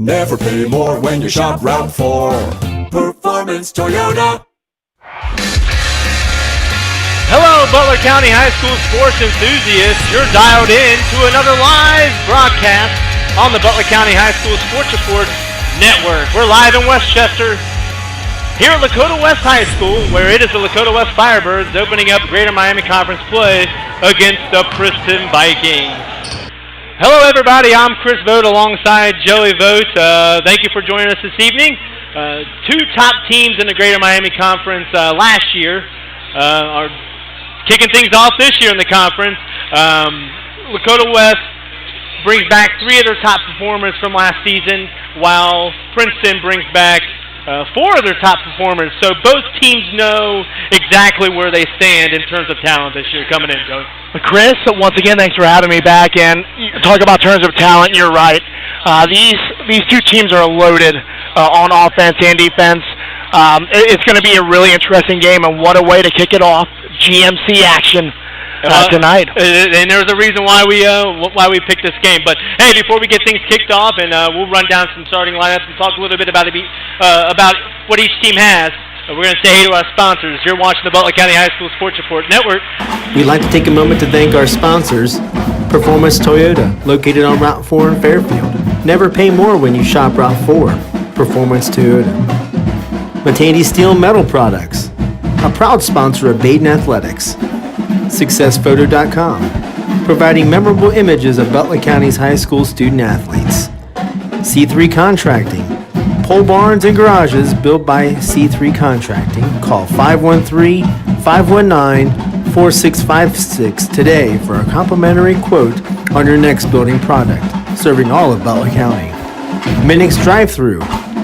Never pay more when you shop Route 4. Performance Toyota. Hello, Butler County High School sports enthusiasts. You're dialed in to another live broadcast on the Butler County High School Sports Report Network. We're live in Westchester, here at Lakota West High School, where it is the Lakota West Firebirds opening up Greater Miami Conference play against the Princeton Vikings. Hello, everybody. I'm Chris Vogt alongside Joey Vogt. Thank you for joining us this evening. Two top teams in the Greater Miami Conference last year are kicking things off this year in the conference. Lakota West brings back three of their top performers from last season, while Princeton brings back four of their top performers. So both teams know exactly where they stand in terms of talent this year coming in, Joey. Chris, once again, thanks for having me back. And you talk about terms of talent, you're right. These two teams are loaded on offense and defense. It's going to be a really interesting game, and what a way to kick it off. GMC action tonight. And there's a reason why we picked this game. But hey, before we get things kicked off, and we'll run down some starting lineups and talk a little bit about what each team has. We're going to say hey to our sponsors. You're watching the Butler County High School Sports Report Network. We'd like to take a moment to thank our sponsors, Performance Toyota, located on Route 4 in Fairfield. Never pay more when you shop Route 4. Performance Toyota. Matandy Steel Metal Products, a proud sponsor of Baden Athletics. SuccessPhoto.com, providing memorable images of Butler County's high school student athletes. C3 Contracting, pole barns and garages built by C3 Contracting. Call 513-519-4656 today for a complimentary quote on your next building product, serving all of Butler County. Minix Drive-Thru,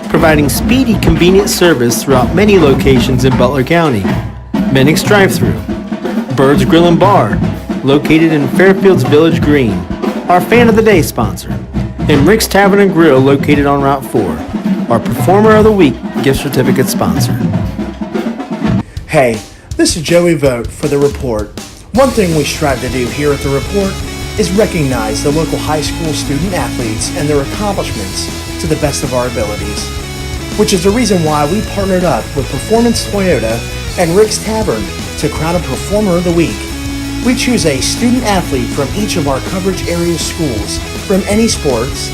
providing speedy, convenient service throughout many locations in Butler County. Minix Drive-Thru. Berg's Grill and Bar, located in Fairfield's Village Green, our Fan of the Day sponsor. And Rick's Tavern and Grill, located on Route 4, our Performer of the Week gift certificate sponsor. Hey, this is Joey Vogt for The Report. One thing we strive to do here at The Report is recognize the local high school student athletes and their accomplishments to the best of our abilities, which is the reason why we partnered up with Performance Toyota and Rick's Tavern to crown a Performer of the Week. We choose a student athlete from each of our coverage area schools from any sports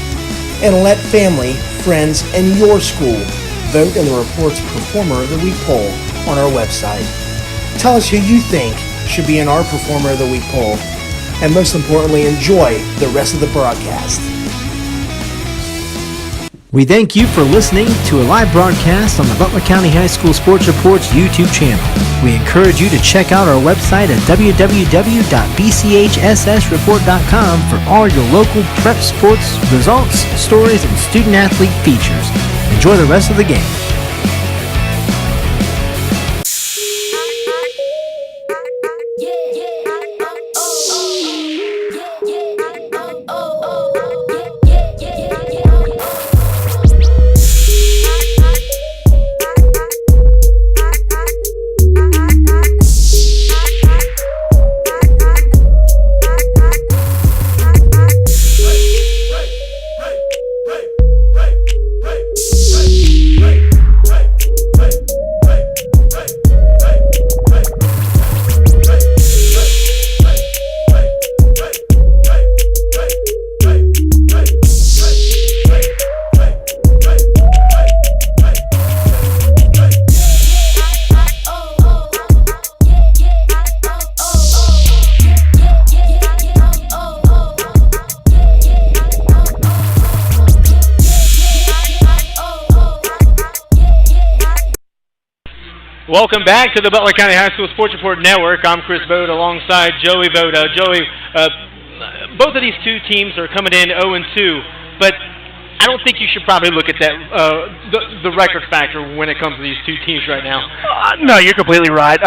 and let family, friends, and your school vote in the Report's Performer of the Week poll on our website. Tell us who you think should be in our Performer of the Week poll, and most importantly, enjoy the rest of the broadcast. We thank you for listening to a live broadcast on the Butler County High School Sports Report's YouTube channel. We encourage you to check out our website at www.bchssreport.com for all your local prep sports results, stories, and student athlete features. Enjoy the rest of the game. Welcome back to the Butler County High School Sports Report Network. I'm Chris Vogt alongside Joey Vogt. Joey, both of these two teams are coming in 0-2, but I don't think you should probably look at that the record factor when it comes to these two teams right now. No, you're completely right.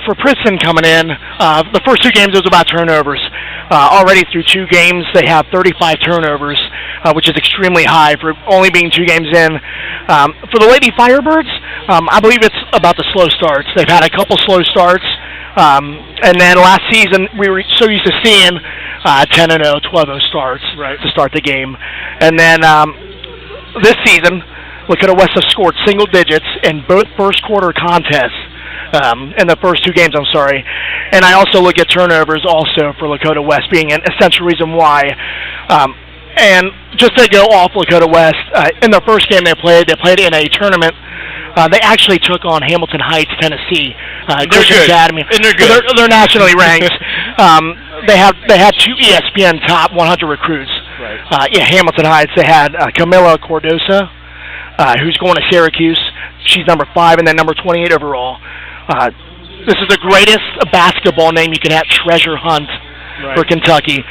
For Princeton coming in, the first two games it was about turnovers. Already through two games, they have 35 turnovers, which is extremely high for only being two games in. For the Lady Firebirds, I believe it's about the slow starts. They've had a couple slow starts, and then last season we were so used to seeing 10-0, 12-0 starts to start the game. And then this season, Lakota West has scored single digits in both first quarter contests. In the first 2 games, and I also look at turnovers also for Lakota West being an essential reason why. And just to go off Lakota West, in the first game they played in a tournament. They actually took on Hamilton Heights, Tennessee, Christian Academy. And they're good. They're nationally ranked. They had 2 ESPN top 100 recruits. Right. Hamilton Heights. They had Camila Cordosa, who's going to Syracuse. She's number 5 and then number 28 overall. This is the greatest basketball name you can have, Treasure Hunt, for Kentucky.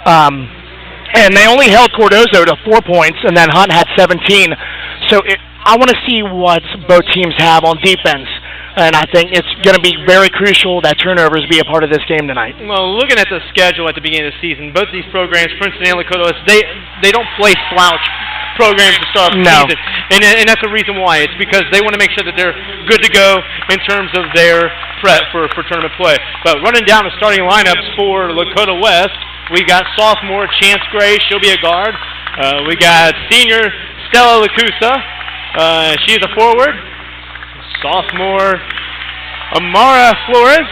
And they only held Cordozo to 4 points, and then Hunt had 17. So I want to see what both teams have on defense. And I think it's going to be very crucial that turnovers be a part of this game tonight. Well, looking at the schedule at the beginning of the season, both these programs, Princeton and Lakota West, they don't play slouch programs to start the season. And that's the reason why. It's because they want to make sure that they're good to go in terms of their prep for tournament play. But running down the starting lineups for Lakota West, we got sophomore Chance Gray. She'll be a guard. We got senior Stella Lacusa. She's a forward. Sophomore Amara Flores.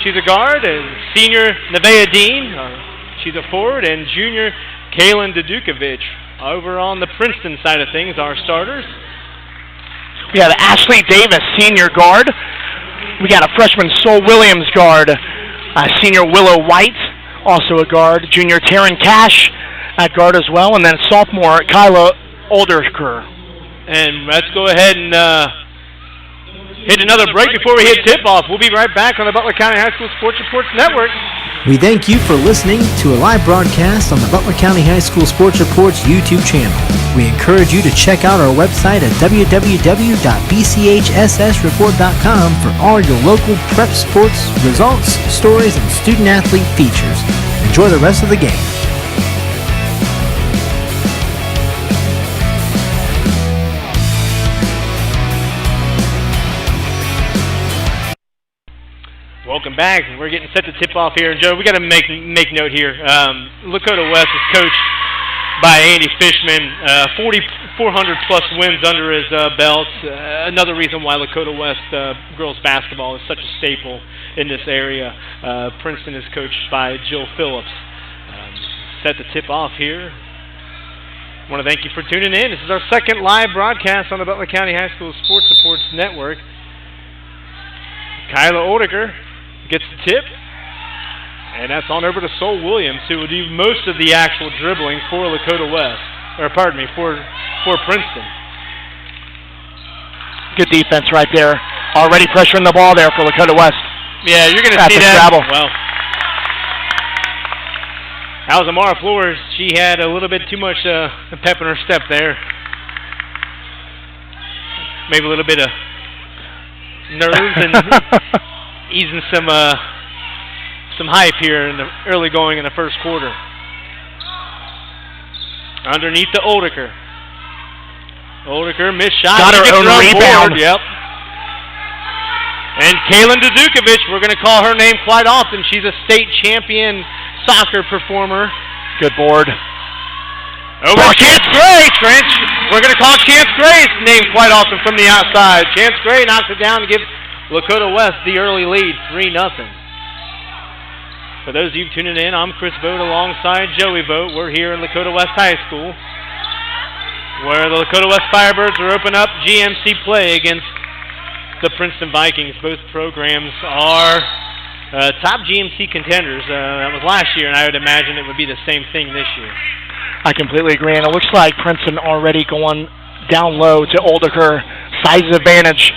She's a guard. And senior Nevaeh Dean. She's a forward. And junior Kaylin Kovitch. Over on the Princeton side of things, our starters. We have Ashley Davis, senior guard. We got a freshman Sol Williams guard. Senior Willow White, also a guard. Junior Taryn Cash at guard as well. And then sophomore Kyla Olderker. And let's go ahead and hit another break before we hit tip-off. We'll be right back on the Butler County High School Sports Reports Network. We thank you for listening to a live broadcast on the Butler County High School Sports Reports YouTube channel. We encourage you to check out our website at www.bchssreport.com for all your local prep sports, results, stories, and student-athlete features. Enjoy the rest of the game. Welcome back. We're getting set to tip off here. And Joe, we got to make note here. Lakota West is coached by Andy Fishman. 400 plus wins under his belt. Another reason why Lakota West girls basketball is such a staple in this area. Princeton is coached by Jill Phillips. Set to tip off here. I want to thank you for tuning in. This is our second live broadcast on the Butler County High School Sports Reports Network. Kyla Oldeker gets the tip, and that's on over to Sol Williams, who will do most of the actual dribbling for Lakota West, for Princeton. Good defense right there. Already pressuring the ball there for Lakota West. Yeah, you're going to see that. Travel. Well, that was Amara Flores. She had a little bit too much pep in her step there. Maybe a little bit of nerves and easing some hype here in the early going in the first quarter. Underneath to Oldeker. Oldeker missed shot. Got her own rebound. Yep. And Kaylin Kovitch, we're going to call her name quite often. She's a state champion soccer performer. Good board. Over Chance Gray. We're going to call Chance Gray's name quite often from the outside. Chance Gray knocks it down to give Lakota West the early lead, 3-0. For those of you tuning in, I'm Chris Vogt alongside Joey Vogt. We're here in Lakota West High School, where the Lakota West Firebirds are opening up GMC play against the Princeton Vikings. Both programs are top GMC contenders. That was last year, and I would imagine it would be the same thing this year. I completely agree, and it looks like Princeton already going down low to Oldeker. Size advantage.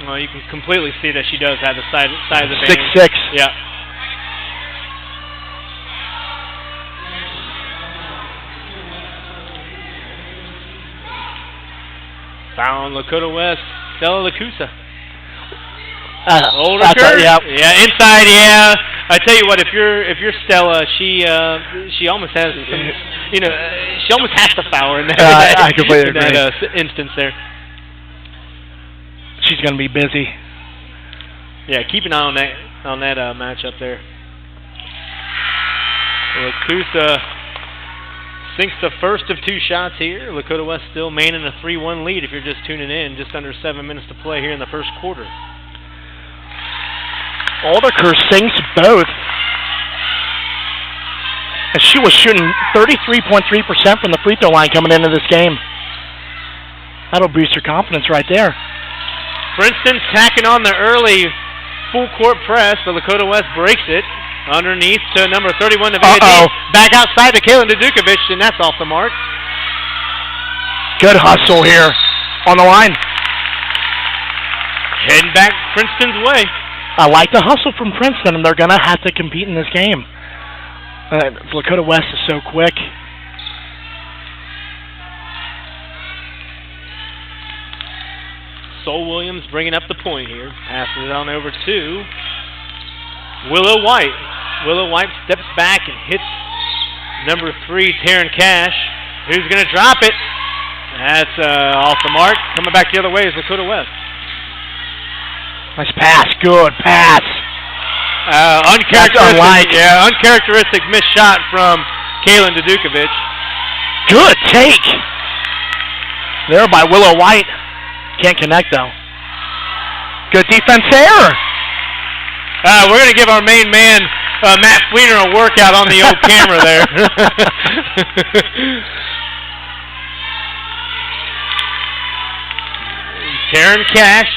Well, you can completely see that she does have the size advantage. 6'6". Yeah. Foul on Lakota West. Stella Lacusa. Oldeker. Yeah, inside. Yeah. I tell you what, if you're Stella, she almost has some, she almost has to foul in that. I completely agree. In that instance there. She's going to be busy. Yeah, keep an eye on that matchup there. Lacusa Sinks the first of 2 shots here. Lakota West still manning a 3-1 lead if you're just tuning in. Just under 7 minutes to play here in the first quarter. Oldeker sinks both. And she was shooting 33.3% from the free throw line coming into this game. That'll boost her confidence right there. Princeton's tacking on the early full court press, but Lakota West breaks it. Underneath to number 31, Kovitch. Back outside to Kovitch, and that's off the mark. Good hustle here on the line. Heading back Princeton's way. I like the hustle from Princeton, and they're going to have to compete in this game. Lakota West is so quick. Sol Williams bringing up the point here. Passes it on over to Willow White. Willow White steps back and hits number 3, Taryn Cash. Who's going to drop it? That's off the mark. Coming back the other way is Lakota West. Nice pass. Good pass. Uncharacteristic missed shot from Kaylin Kovitch. Good take. There by Willow White. Can't connect, though. Good defense there. We're going to give our main man, Matt Fleener, a workout on the old camera there. Taryn Cash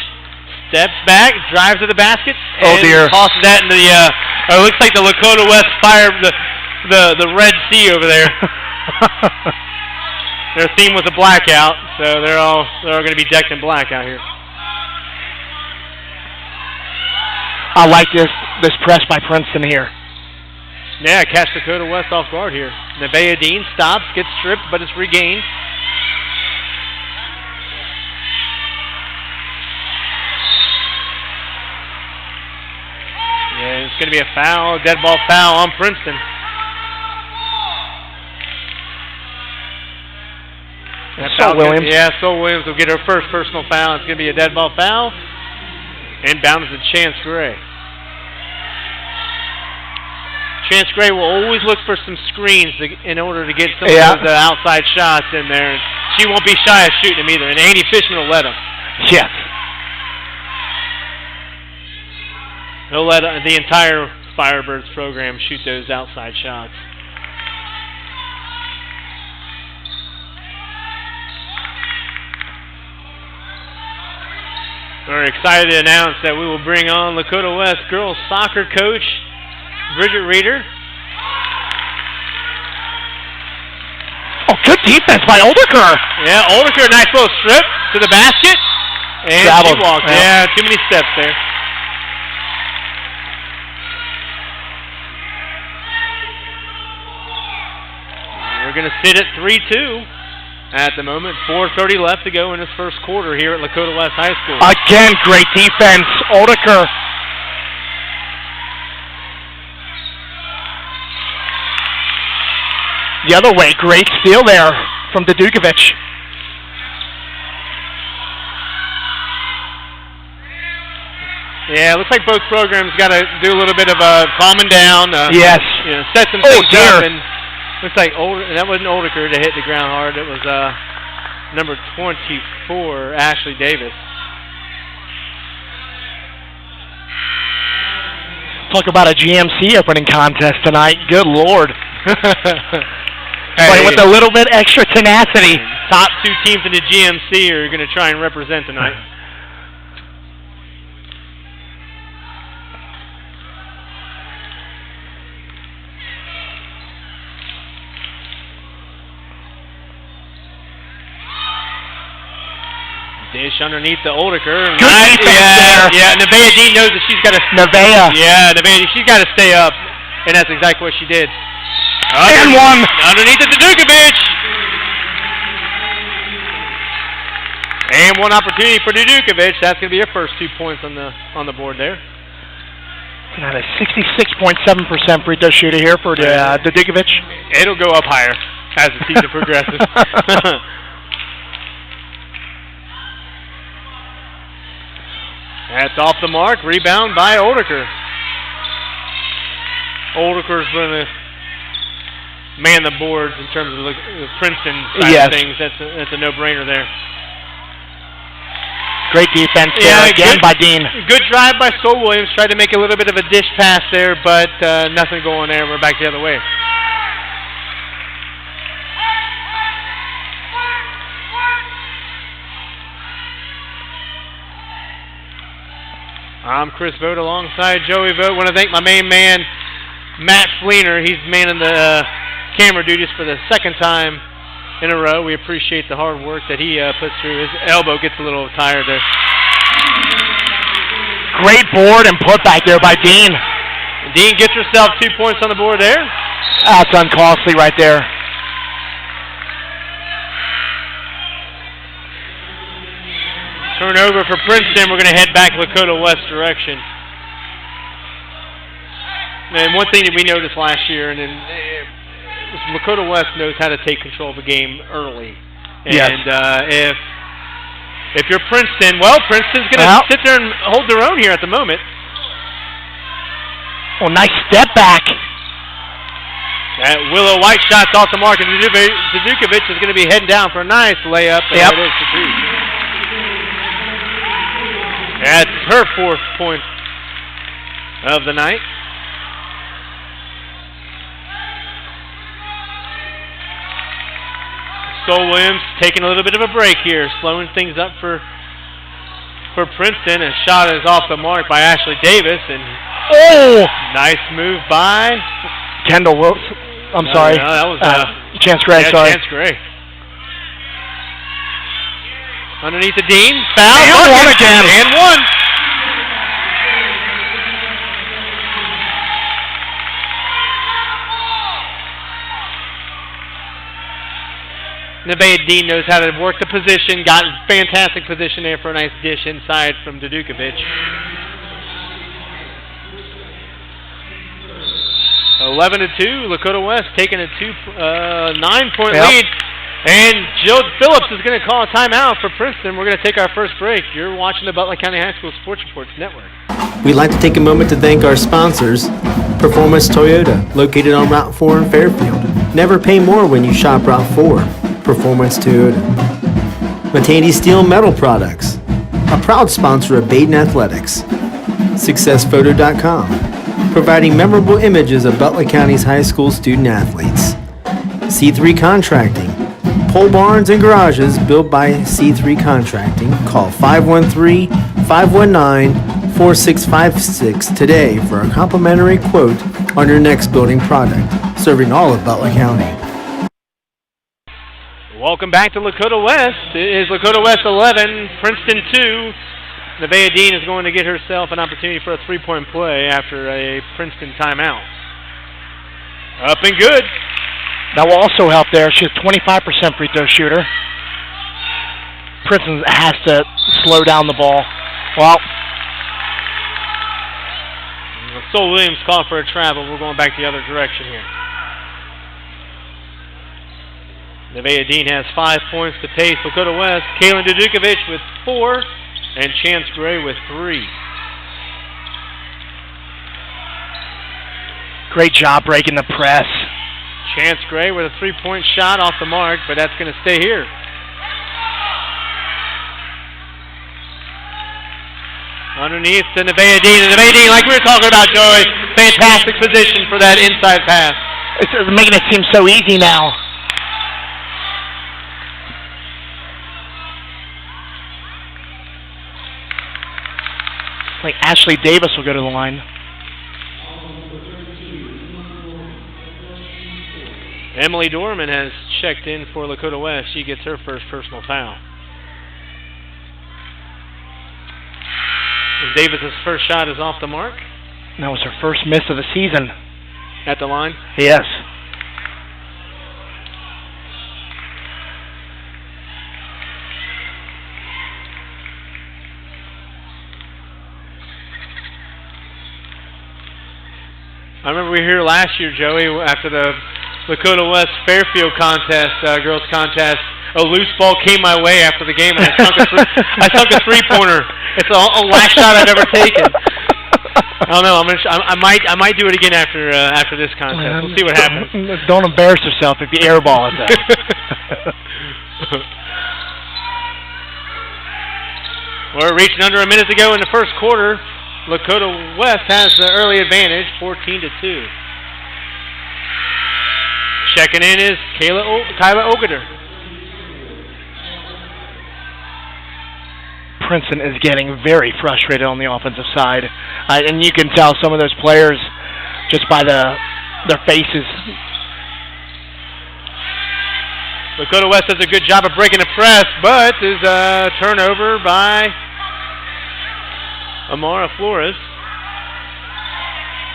steps back, drives to the basket, and tosses that into the, it looks like the Lakota West Fire, the Red Sea over there. Their theme was a blackout, so they're all going to be decked in black out here. I like this press by Princeton here. Yeah, catch Lakota West off guard here. Nevaeh Dean stops, gets stripped, but it's regained. Yeah, it's going to be a foul, dead ball foul on Princeton. Sol Williams. Sol Williams will get her first personal foul. It's going to be a dead ball foul. Inbounds to Chance Gray. Chance Gray will always look for some screens in order to get some of those outside shots in there. She won't be shy of shooting them either, and Annie Fishman will let them. Yes. He'll let the entire Firebirds program shoot those outside shots. We're excited to announce that we will bring on Lakota West girls soccer coach Bridget Reeder. Oh, good defense by Oldeker. Yeah, Oldeker, nice little strip to the basket. And she walked. Yeah, too many steps there. We're going to sit at 3-2 at the moment. 4:30 left to go in this first quarter here at Lakota West High School. Again, great defense. Oldeker. The other way, great steal there from Kovitch. Yeah, it looks like both programs got to do a little bit of calming down. Yes. Set some things up. And looks like that wasn't Oldeker to hit the ground hard. It was number 24, Ashley Davis. Talk about a GMC opening contest tonight. Good Lord. Playing with a little bit extra tenacity. Top 2 teams in the GMC are going to try and represent tonight. Dish underneath the Oldeker. Good defense there. Yeah, Nevaeh Dean knows that she's got to. Nevaeh, she's got to stay up, and that's exactly what she did. And one underneath it to Kovitch. And one opportunity for Kovitch. That's going to be her first 2 points on the board there. Got a 66.7% free throw shooter here for Kovitch. It'll go up higher as the season progresses. That's off the mark. Rebound by Oldeker. Oldeker's going to man the boards in terms of the Princeton side of things. That's a no-brainer there. Great defense there again by Dean. Good drive by Skull Williams. Tried to make a little bit of a dish pass there, but nothing going there. We're back the other way. I'm Chris Vogt alongside Joey Vogt. Want to thank my main man, Matt Fleener. He's manning the camera duties for the second time in a row. We appreciate the hard work that he puts through. His elbow gets a little tired there. Great board and put back there by Dean. Dean gets herself 2 points on the board there. That's uncostly right there. Turnover for Princeton. We're going to head back Lakota West direction. And one thing that we noticed last year, and Lakota West knows how to take control of a game early. And if you're Princeton, well, Princeton's going to sit there and hold their own here at the moment. Oh, nice step back. That Willow White shot's off the mark, and Kovitch is going to be heading down for a nice layup. Yep. It is for two. That's her 4th point of the night. Skull Williams taking a little bit of a break here, slowing things up for Princeton. A shot is off the mark by Ashley Davis, and nice move by Kendall Wilson. I'm sorry. No, that was Chance Gray. Sorry. Chance Gray. Underneath the Dean, foul, and one again, and one. Nevaeh Dean knows how to work the position, got a fantastic position there for a nice dish inside from Kovitch. 11-2, Lakota West taking a 9-point lead. And Jill Phillips is going to call a timeout for Princeton. We're going to take our first break. You're watching the Butler County High School Sports Reports Network. We'd like to take a moment to thank our sponsors, Performance Toyota, located on Route 4 in Fairfield. Never pay more when you shop Route 4. Performance Toyota. Matani Steel Metal Products, a proud sponsor of Baden Athletics. SuccessPhoto.com, providing memorable images of Butler County's high school student athletes. C3 Contracting, pole barns and garages built by C3 Contracting. Call 513-519-4656 today for a complimentary quote on your next building product, serving all of Butler County. Welcome back to Lakota West. It is Lakota West 11, Princeton 2. Nevaeh Dean is going to get herself an opportunity for a 3-point play after a Princeton timeout. Up and good. That will also help there. She's a 25% free throw shooter. Princeton has to slow down the ball. Well, Sol Williams called for a travel. We're going back the other direction here. Nevaeh Dean has 5 points to pace Lakota West. Kaylin Kovitch with 4, and Chance Gray with 3. Great job breaking the press. Chance Gray with a 3-point shot off the mark, but that's going to stay here. Underneath to Nevaeh Dean. And Nevaeh Dean, like we were talking about, Joey, fantastic position for that inside pass. It's making it seem so easy now. Like Ashley Davis will go to the line. Emily Dorman has checked in for Lakota West. She gets her first personal foul. And Davis's first shot is off the mark. That was her first miss of the season. At the line? Yes. I remember we were here last year, Joey, after the Lakota West Fairfield contest, girls contest. A loose ball came my way after the game, and I sunk a three-pointer. It's the last shot I've ever taken. I don't know. I might do it again after this contest. We'll see what happens. Don't embarrass yourself if you airball it. We're reaching under a minute to go in the first quarter. Lakota West has the early advantage, 14-2. Checking in is Kyla Ogader. Princeton is getting very frustrated on the offensive side, and you can tell some of those players just by their faces. Lakota West does a good job of breaking the press, but is a turnover by Amara Flores.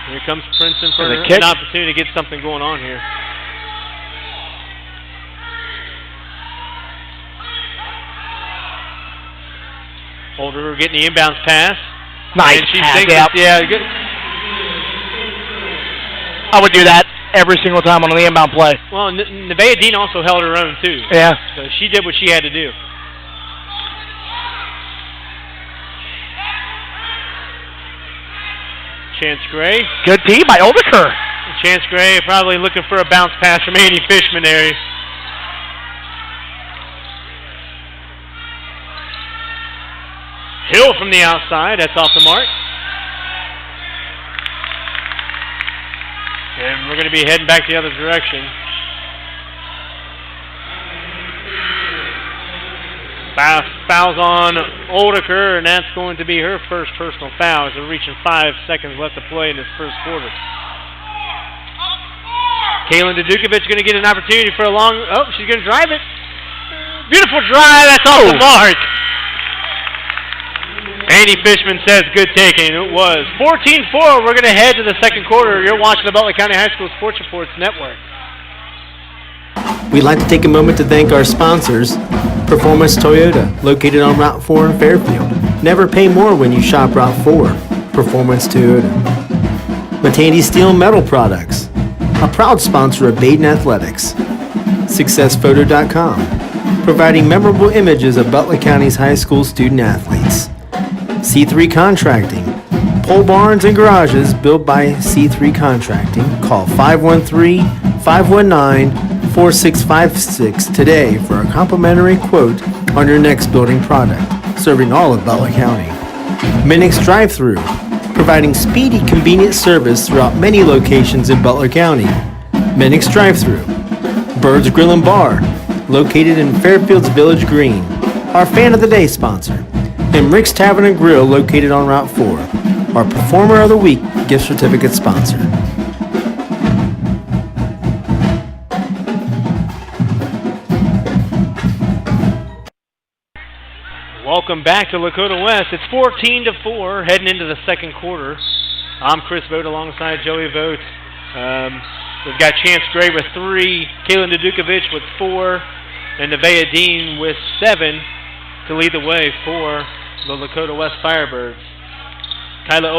Here comes Princeton for an opportunity to get something going on here. Holder getting the inbounds pass. Nice and she pass, thinks yeah. Good. I would do that every single time on the inbound play. Well, Nevaeh Dean also held her own, too. Yeah. So she did what she had to do. Chance Gray. Good tee by Oldeker. Chance Gray probably looking for a bounce pass from Andy Fishman there. Hill from the outside. That's off the mark. And we're going to be heading back the other direction. Fouls on Oldeker, and that's going to be her first personal foul as we're reaching 5 seconds left to play in this first quarter. Kaylin Dudukovic going to get an opportunity for a long... Oh, she's going to drive it. Beautiful drive. That's off the mark. Andy Fishman says good taking. It was 14-4. We're going to head to the second quarter. You're watching the Butler County High School Sports Reports Network. We'd like to take a moment to thank our sponsors, Performance Toyota, located on Route 4 in Fairfield. Never pay more when you shop Route 4. Performance Toyota. Matandi Steel Metal Products, a proud sponsor of Baden Athletics. SuccessPhoto.com, providing memorable images of Butler County's high school student athletes. C3 Contracting, pole barns and garages built by C3 Contracting. Call 513-519-4656 today for a complimentary quote on your next building product, serving all of Butler County. Minix Drive-Thru, providing speedy, convenient service throughout many locations in Butler County. Minix Drive-Thru. Berg's Grill and Bar, located in Fairfield's Village Green, our Fan of the Day sponsor. And Rick's Tavern and Grill, located on Route 4, our Performer of the Week gift certificate sponsor. Welcome back to Lakota West. It's 14-4, heading into the second quarter. I'm Chris Vogt alongside Joey Vogt. We've got Chance Gray with 3, Kaylin Dudukovic with 4, and Nevaeh Dean with 7 to lead the way for the Lakota West Firebirds. Kyla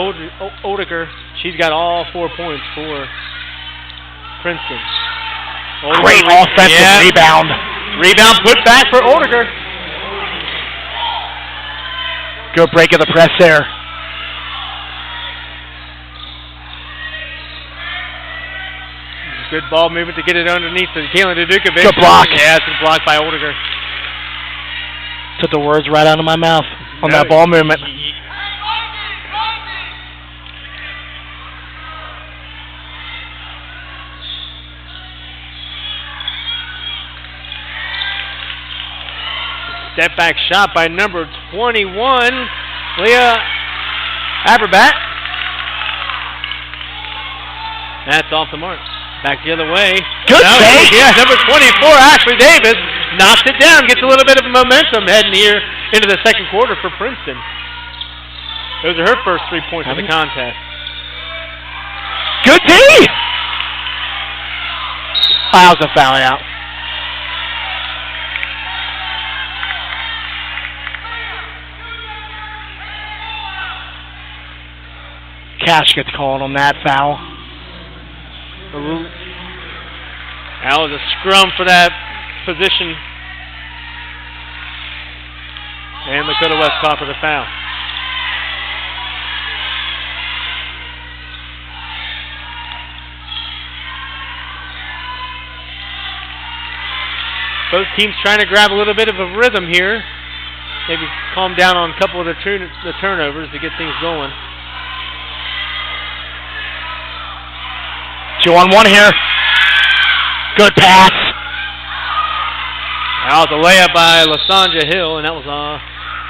Oldeker, she's got all 4 points for Princeton. Great offensive rebound. Rebound put back for Oldeker. Good break of the press there. Good ball movement to get it underneath to Kaylin Dudukovic. Good block. Yeah, it's been blocked by Oldeker. Took the words right out of my mouth on that ball movement. Step back shot by number 21, Leah Aberbat. That's off the mark. Back the other way. Good take. Yeah, number 24, Ashley Davis, knocks it down, gets a little bit of momentum heading here into the second quarter for Princeton. Those are her first 3 points of the contest. Good tee. Fouls a foul out. Cash gets called on that foul. That was a scrum for that position. And Lakota West caught for the foul. Both teams trying to grab a little bit of a rhythm here. Maybe calm down on a couple of the turnovers to get things going. 2-on-1 here. Good pass. That was a layup by Lasanja Hill, and that was a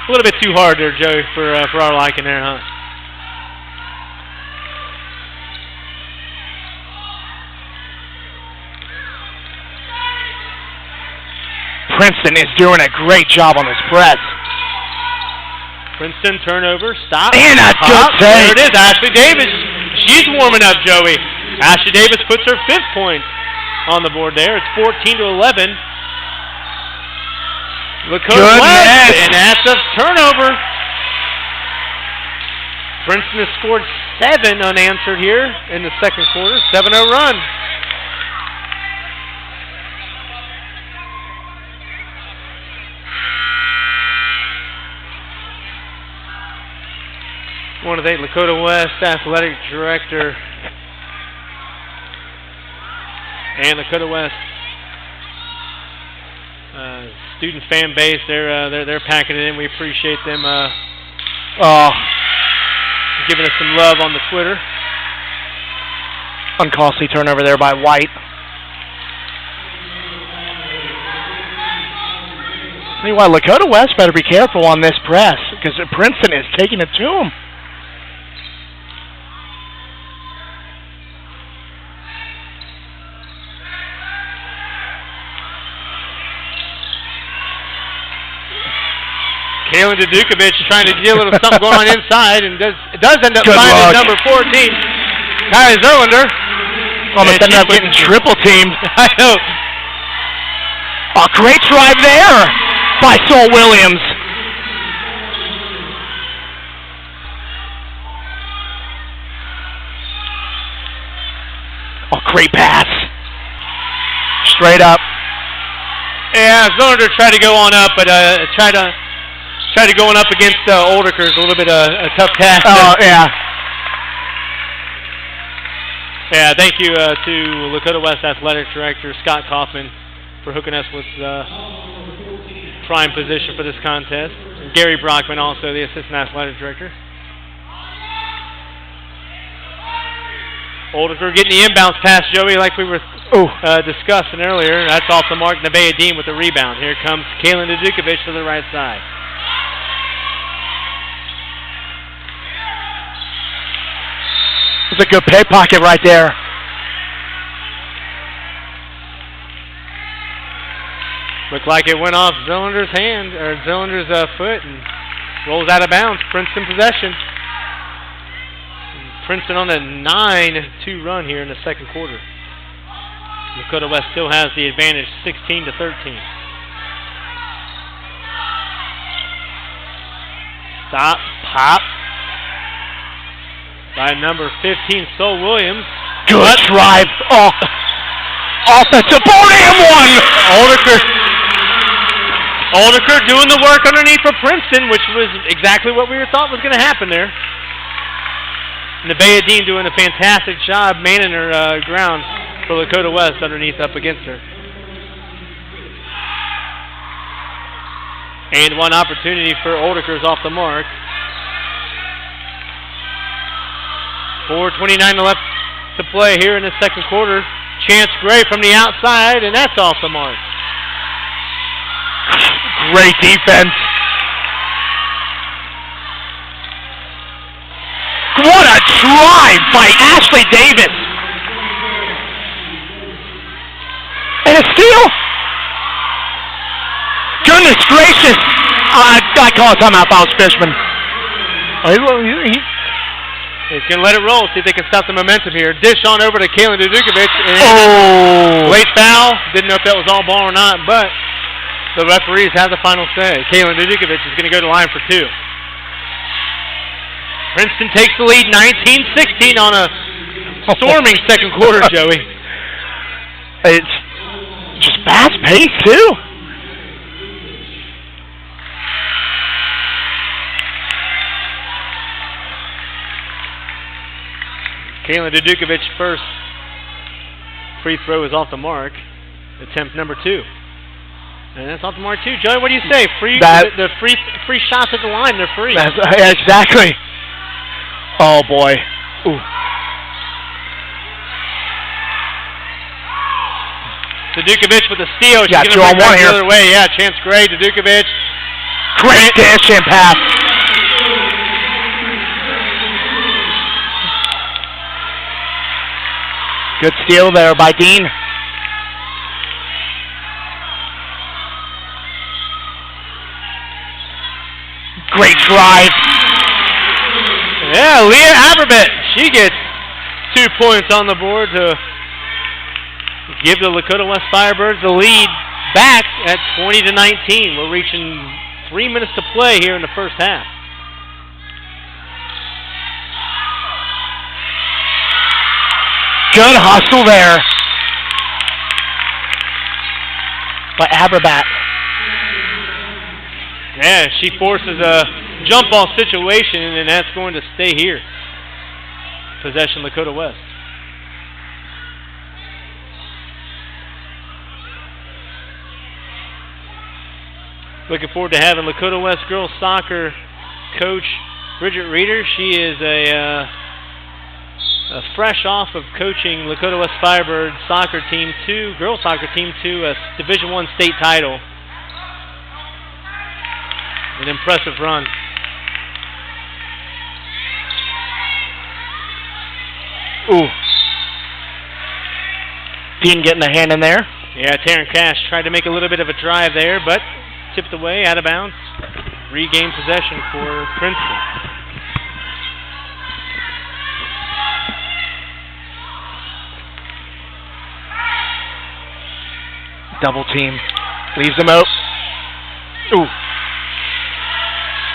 little bit too hard there, Joey, for our liking there, huh? Princeton is doing a great job on this press. Princeton turnover, stop. And a good save. There it is, Ashley Davis. She's warming up, Joey. Ashley Davis puts her 5th point on the board there. It's 14-11. Lakota West, and that's a turnover. Princeton has scored 7 unanswered here in the second quarter. 7-0 run. I want to thank Lakota West Athletic Director and Lakota West student fan base. They're packing it in. We appreciate them giving us some love on the Twitter. Uncostly turnover there by White. Tell you what, Lakota West better be careful on this press because Princeton is taking it to them. Kaylin Dudukovich is trying to get a little something going on inside, and does end up finding number 14, Kylie Zerlander. Almost ended up getting triple teamed. I know. A great drive there by Sol Williams. A great pass. Straight up. Yeah, Zerlander tried to go on up, but tried to going up against Olderker is a little bit a tough task. Oh, yeah. Yeah, thank you to Lakota West Athletic Director Scott Kaufman for hooking us with prime position for this contest. And Gary Brockman, also the Assistant Athletic Director. Olderker getting the inbounds pass, Joey, like we were discussing earlier. That's off the mark. Nevaeh Dean with the rebound. Here comes Kaylin Dudukovich to the right side. It's a good pickpocket right there. Looked like it went off Zillander's hand, or Zillander's foot, and rolls out of bounds. Princeton possession. Princeton on a 9-2 run here in the second quarter. Lakota West still has the advantage, 16-13. Stop, pop. By number 15, Sol Williams. Good drive. Oh. Offensive board and one. Olderker doing the work underneath for Princeton, which was exactly what we thought was going to happen there. Nevaeh Dean doing a fantastic job manning her ground for Lakota West underneath up against her. And one opportunity for Olderker's off the mark. 4:29 left to play here in the second quarter. Chance Gray from the outside, and that's off the mark. Great defense. What a drive by Ashley Davis. And a steal. Goodness gracious. I call a timeout, Faust Fishman. He's going to let it roll, see if they can stop the momentum here. Dish on over to Kaylin Dudukovich. Late foul. Didn't know if that was all ball or not, but the referees have the final say. Kaylin Dudukovich is going to go to the line for 2. Princeton takes the lead 19-16 on a storming second quarter, Joey. It's just fast-paced, too. Kaylin Dudukovich first free throw is off the mark. Attempt number 2. And that's off the mark too. Joey, what do you say? The free shots at the line, they're free. Exactly. Oh boy. Ooh. To Kovitch with a steal. She's Yeah, going to bring back the other way. Yeah, Chance Gray to Kovitch. Great dash and pass. Good steal there by Dean. Great drive. Yeah, Leah Aberbett. She gets 2 points on the board to give the Lakota West Firebirds the lead back at 20-19. We're reaching 3 minutes to play here in the first half. Good hustle there by Aberbat. Yeah, she forces a jump ball situation, and that's going to stay here. Possession Lakota West. Looking forward to having Lakota West girls soccer coach Bridget Reeder. She is a fresh off of coaching Lakota West Firebirds soccer team girls soccer team to a Division I state title. An impressive run. Ooh. Dean getting a hand in there. Yeah, Taryn Cash tried to make a little bit of a drive there, but tipped away, out of bounds. Regained possession for Princeton. Double team. Leaves them out. Ooh.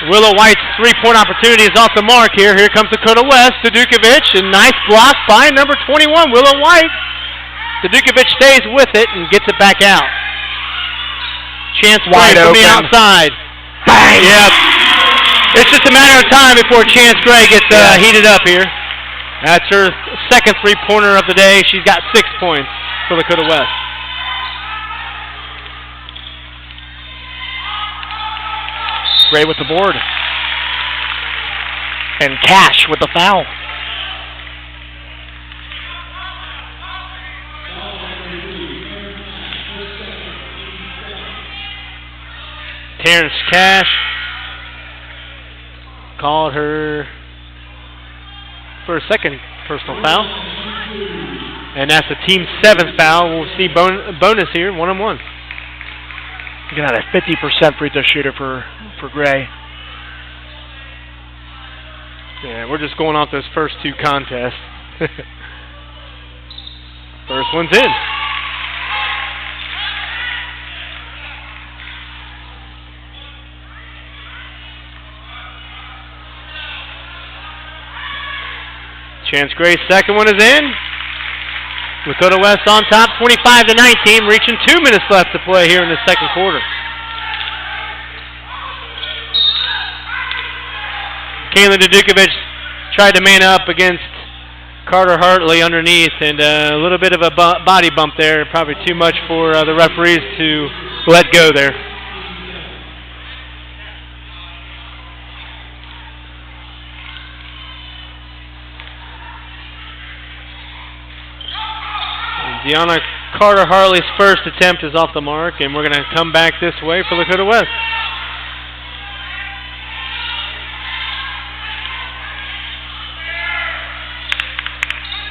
Willow White's three-point opportunity is off the mark here. Here comes Lakota West to Kovitch, and nice block by number 21, Willow White. Kovitch stays with it and gets it back out. Chance Gray from the outside. Bang! Yep. It's just a matter of time before Chance Gray gets heated up here. That's her second three-pointer of the day. She's got 6 points for Lakota West. Gray with the board. And Cash with the foul. Terrence Cash called her for a second personal foul. And that's the team's 7th foul. We'll see bonus here, 1-on-1. Looking at a 50% free throw shooter for Gray. Yeah, we're just going off those first 2 contests. First one's in. Chance Gray's second one is in. Lakota West on top, 25-19, reaching 2 minutes left to play here in the second quarter. Kayla Kovitch tried to man up against Carter Hartley underneath, and a little bit of a body bump there. Probably too much for the referees to let go there. Deanna Carter Hartley's first attempt is off the mark, and we're going to come back this way for Lakota West.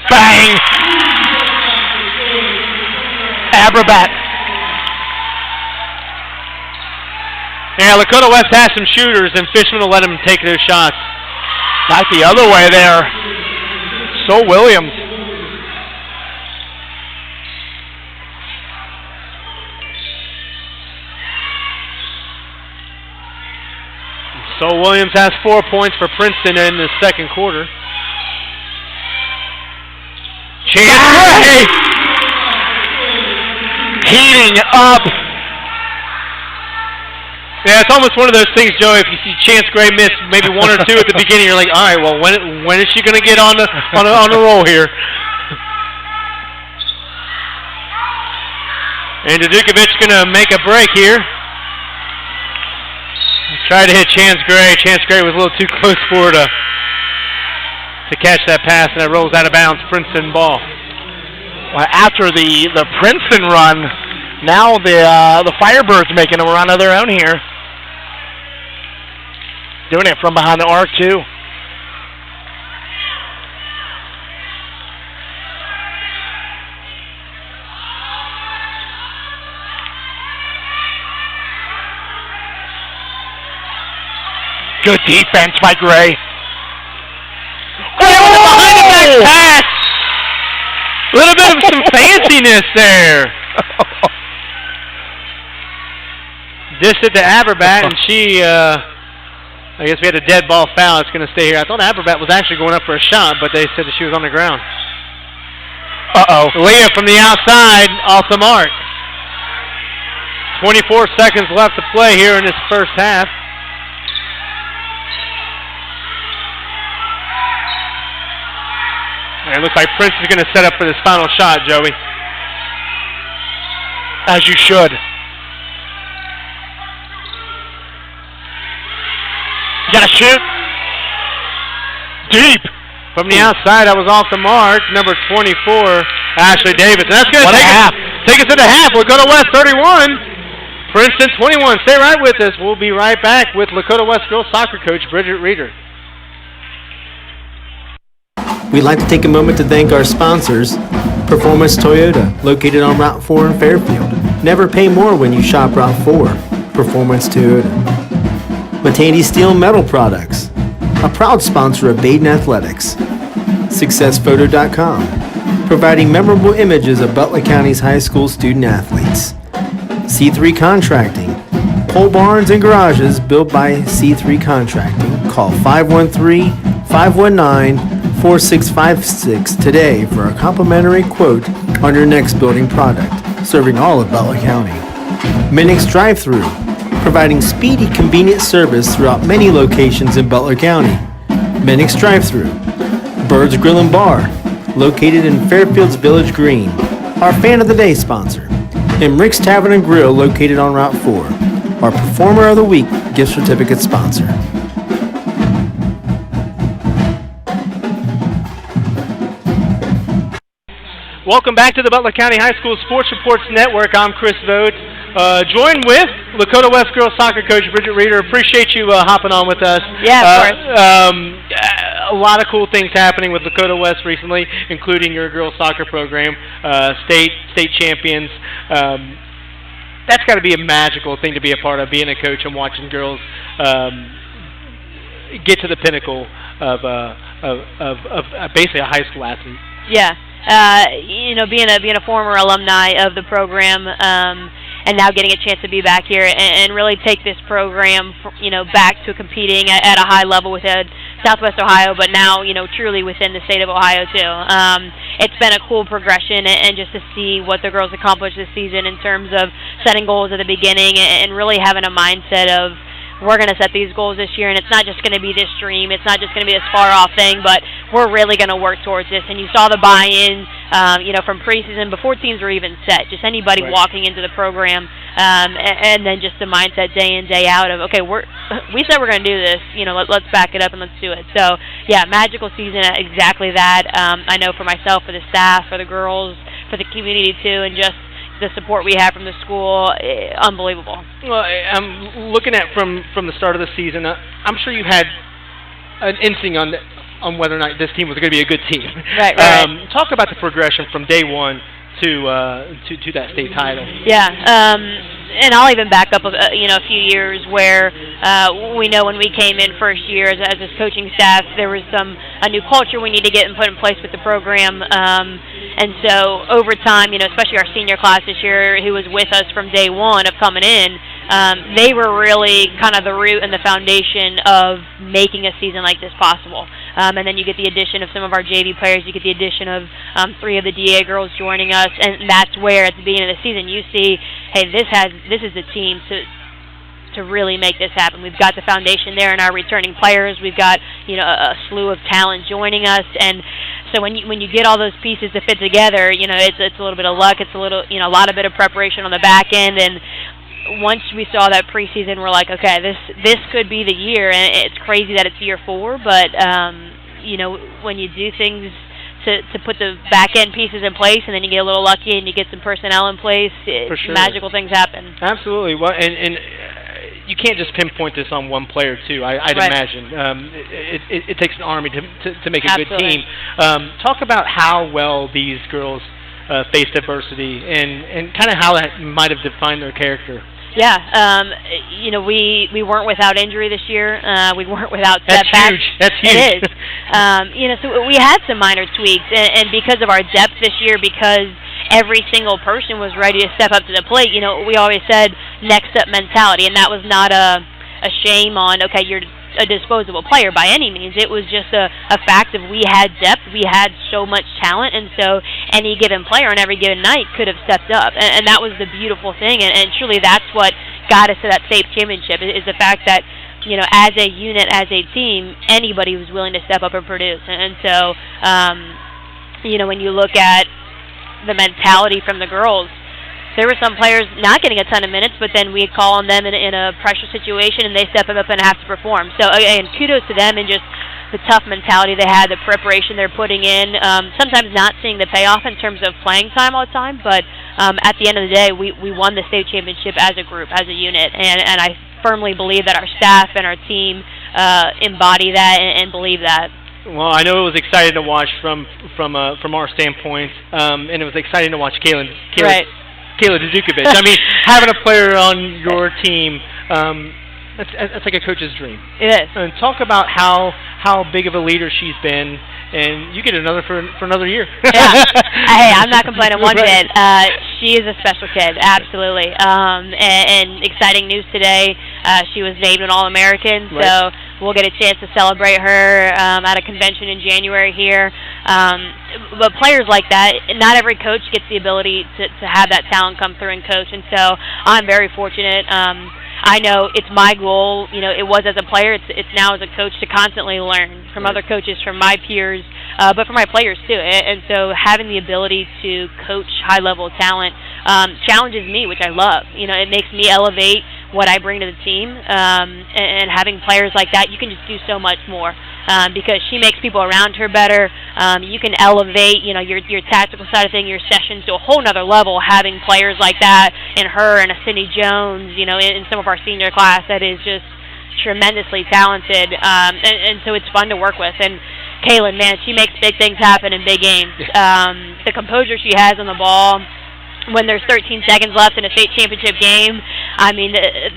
Bang! Aberbat. Yeah, Lakota West has some shooters, and Fishman will let them take their shots. Back the other way there. So Williams. So Williams has 4 points for Princeton in the second quarter. Chance Gray heating up. Yeah, it's almost one of those things, Joe. If you see Chance Gray miss maybe 1 or 2 at the beginning, you're like, all right, well, when is she going to get on the roll here? And Kovitch going to make a break here. Tried to hit Chance Gray. Chance Gray was a little too close for her to catch that pass, and it rolls out of bounds. Princeton ball. Well, after the Princeton run, now the Firebirds making a run of their own here. Doing it from behind the arc, too. Good defense by Gray. Behind the back pass. A little bit of some fanciness there. Dished it to Aberbat, and she, I guess we had a dead ball foul. It's going to stay here. I thought Aberbat was actually going up for a shot, but they said that she was on the ground. Uh-oh. Leah from the outside, off the mark. 24 seconds left to play here in this first half. And it looks like Princeton's going to set up for this final shot, Joey. As you should. You got to shoot. Deep. From the outside, that was off the mark. Number 24, Ashley Davis. And that's going to take us to the half. Lakota West 31, Princeton 21. Stay right with us. We'll be right back with Lakota West girls soccer coach Bridget Reeder. We'd like to take a moment to thank our sponsors, Performance Toyota, located on Route 4 in Fairfield. Never pay more when you shop Route 4. Performance Toyota. Matandi Steel Metal Products, a proud sponsor of Baden Athletics. SuccessPhoto.com, providing memorable images of Butler County's high school student athletes. C3 Contracting, pole barns and garages built by C3 Contracting. Call 513-519-4656 today for a complimentary quote on your next building product, serving all of Butler County. Minix Drive-Thru, providing speedy, convenient service throughout many locations in Butler County. Minix Drive-Thru. Berg's Grill and Bar, located in Fairfield's Village Green, our Fan of the Day sponsor. And Rick's Tavern and Grill, located on Route 4, our Performer of the Week gift certificate sponsor. Welcome back to the Butler County High School Sports Reports Network. I'm Chris Vogt. Joined with Lakota West girls soccer coach Bridget Reeder. Appreciate you hopping on with us. Yeah, of course. A lot of cool things happening with Lakota West recently, including your girls soccer program, state champions. That's got to be a magical thing to be a part of, being a coach and watching girls get to the pinnacle of basically a high school athlete. Yeah. Being a former alumni of the program, and now getting a chance to be back here and really take this program, back to competing at a high level within Southwest Ohio, but now, truly within the state of Ohio too. It's been a cool progression, and just to see what the girls accomplished this season in terms of setting goals at the beginning and really having a mindset of, we're going to set these goals this year, and it's not just going to be this dream. It's not just going to be this far-off thing, but we're really going to work towards this. And you saw the buy-in, from preseason, before teams were even set. Just anybody walking into the program, and then just the mindset day in, day out of, okay, we said we're going to do this. Let's back it up and let's do it. So, yeah, magical season, exactly that. I know for myself, for the staff, for the girls, for the community too, and just the support we have from the school, unbelievable. Well, I'm looking at from the start of the season. I'm sure you had an instinct on whether or not this team was going to be a good team. Right. Talk about the progression from day one to that state title. Yeah. And I'll even back up a few years where we know when we came in first year as this coaching staff, there was a new culture we need to get and put in place with the program. And so over time, especially our senior class this year, who was with us from day one of coming in, they were really kind of the root and the foundation of making a season like this possible. And then you get the addition of some of our JV players. You get the addition of 3 of the DA girls joining us, and that's where at the beginning of the season you see, hey, this is the team to really make this happen. We've got the foundation there in our returning players. We've got a slew of talent joining us, and So when you get all those pieces to fit together, it's a little bit of luck. It's a little, a lot of bit of preparation on the back end. And once we saw that preseason, we're like, okay, this could be the year. And it's crazy that it's year 4, but when you do things to put the back end pieces in place, and then you get a little lucky and you get some personnel in place, magical things happen. Absolutely. Well, and you can't just pinpoint this on one player too. I'd imagine it takes an army to make a good team. Talk about how well these girls faced adversity and kind of how that might have defined their character. Yeah, we weren't without injury this year. We weren't without setbacks. That's huge. That's huge. It is. So we had some minor tweaks, and because of our depth this year, because every single person was ready to step up to the plate, we always said next up mentality, and that was not a shame on, okay, you're a disposable player by any means. It was just a fact of we had depth, we had so much talent, and so any given player on every given night could have stepped up, and that was the beautiful thing, and truly that's what got us to that state championship, is the fact that as a unit, as a team, anybody was willing to step up and produce. And so when you look at the mentality from the girls, there were some players not getting a ton of minutes, but then we'd call on them in a pressure situation, and they step up and have to perform. So, again, kudos to them and just the tough mentality they had, the preparation they're putting in, sometimes not seeing the payoff in terms of playing time all the time, but at the end of the day, we won the state championship as a group, as a unit, and I firmly believe that our staff and our team embody that and believe that. Well, I know it was exciting to watch from our standpoint, and it was exciting to watch Kayla Dzukovic. I mean, having a player on your team, that's like a coach's dream. It is. And talk about how big of a leader she's been, and you get another for another year. Yeah. Hey, I'm not complaining one bit. She is a special kid, absolutely. And exciting news today. She was named an All-American, so we'll get a chance to celebrate her at a convention in January here. But players like that, not every coach gets the ability to have that talent come through and coach, and so I'm very fortunate. I know it's my goal, it was as a player, it's now as a coach to constantly learn from other coaches, from my peers, but from my players too. And so having the ability to coach high-level talent challenges me, which I love. It makes me elevate what I bring to the team, and having players like that, you can just do so much more. Because she makes people around her better. You can elevate, your tactical side of things, your sessions to a whole nother level, having players like that, and her and a Cindy Jones, in some of our senior class that is just tremendously talented. And so it's fun to work with. And Kaylin, man, she makes big things happen in big games. The composure she has on the ball, when there's 13 seconds left in a state championship game, I mean,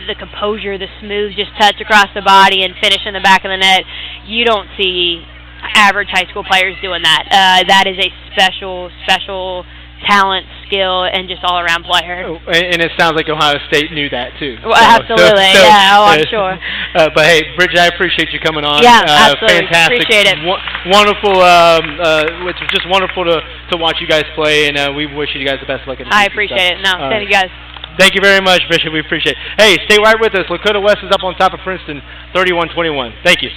the composure, the smooth just touch across the body and finish in the back of the net, you don't see average high school players doing that. That is a special talent, skill, and just all-around player. And it sounds like Ohio State knew that, too. Well, absolutely, I'm sure. But, hey, Bridget, I appreciate you coming on. Yeah, absolutely. Fantastic. Appreciate it. Wonderful. It's just wonderful to watch you guys play, and we wish you guys the best of luck in the future. I appreciate it. No, thank you guys. Thank you very much, Bishop. We appreciate it. Hey, stay right with us. Lakota West is up on top of Princeton, 31-21. Thank you.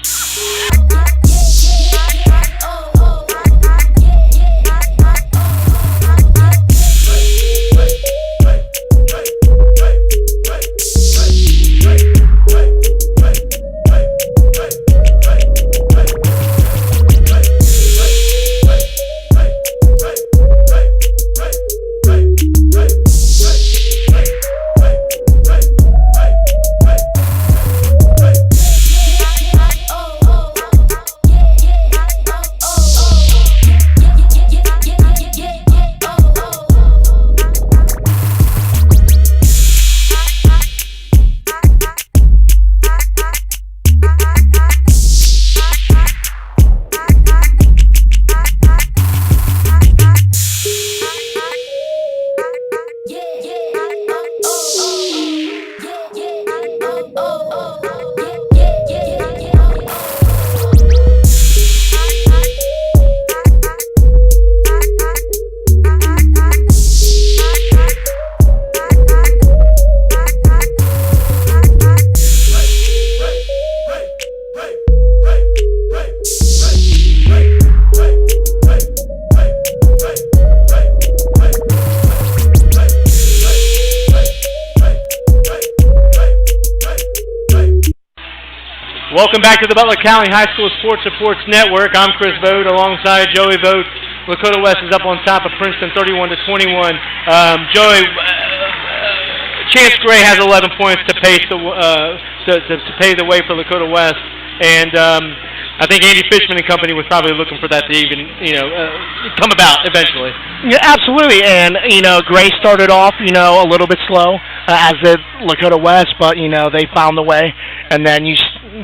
Welcome back to the Butler County High School Sports Reports Network. I'm Chris Vogt alongside Joey Vogt. Lakota West is up on top of Princeton 31-21. Joey, Chance Gray has 11 points to pave the way for Lakota West. And I think Andy Fishman and company was probably looking for that to even, come about eventually. Yeah, absolutely. And, Gray started off, a little bit slow, as did Lakota West, but, they found the way. And then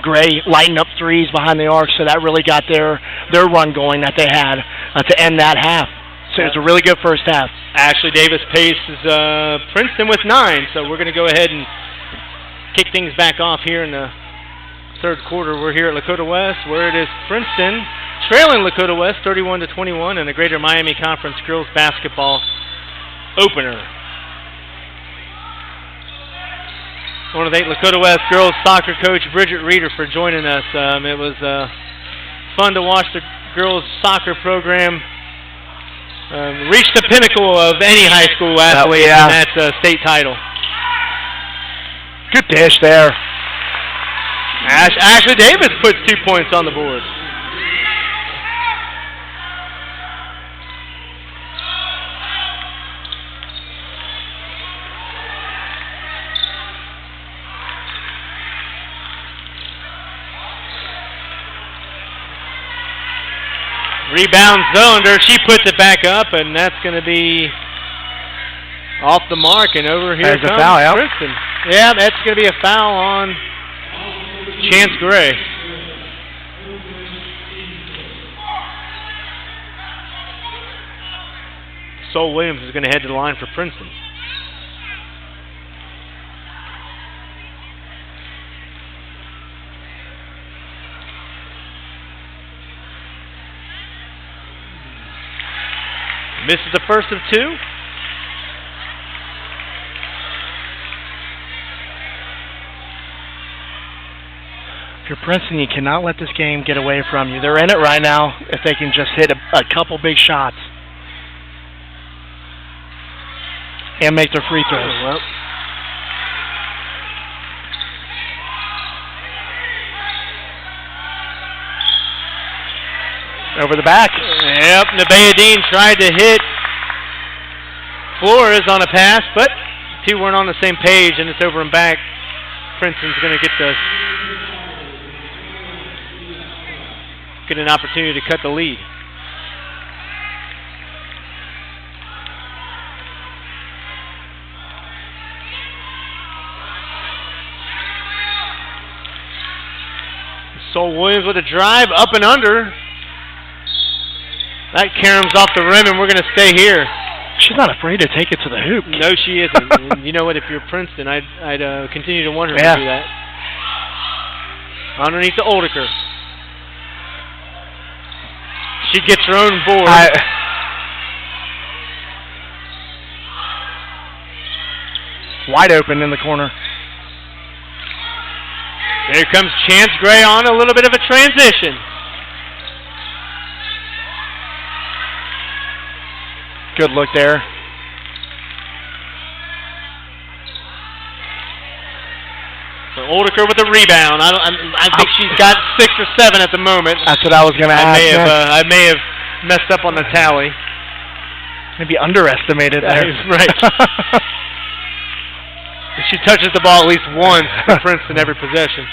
Gray lightened up threes behind the arc, so that really got their run going that they had to end that half. So it was a really good first half. Ashley Davis paces Princeton with 9, so we're going to go ahead and kick things back off here in the third quarter. We're here at Lakota West, where it is Princeton trailing Lakota West 31-21 in the Greater Miami Conference Girls Basketball Opener. I want to thank Lakota West girls soccer coach Bridget Reeder for joining us. It was fun to watch the girls soccer program reach the pinnacle of any high school athlete, and that's a state title. Good dish there. Ashley Davis puts 2 points on the board. Rebound Zolander, she puts it back up, and that's going to be off the mark, and over here comes Princeton. Yeah, that's going to be a foul on Chance Gray. Sol Williams is going to head to the line for Princeton. Misses the first of 2. If you're Princeton, you cannot let this game get away from you. They're in it right now if they can just hit a couple big shots and make their free throws. Oh, well. Over the back. Yep, Nebayadine tried to hit Flores on a pass, but 2 weren't on the same page, and it's over and back. Princeton's going to get an opportunity to cut the lead. Sol Williams with a drive, up and under. That caroms off the rim, and we're going to stay here. She's not afraid to take it to the hoop. No, she isn't. And you know what? If you're Princeton, I'd continue to want her to do that. Underneath the Oldiker. She gets her own board. Wide open in the corner. There comes Chance Gray on a little bit of a transition. Good look there. So Oldiker with a rebound. I think she's got 6 or 7 at the moment. That's what I was going to ask. I may have messed up on the tally. Maybe underestimated there. Right. She touches the ball at least once for Princeton every possession.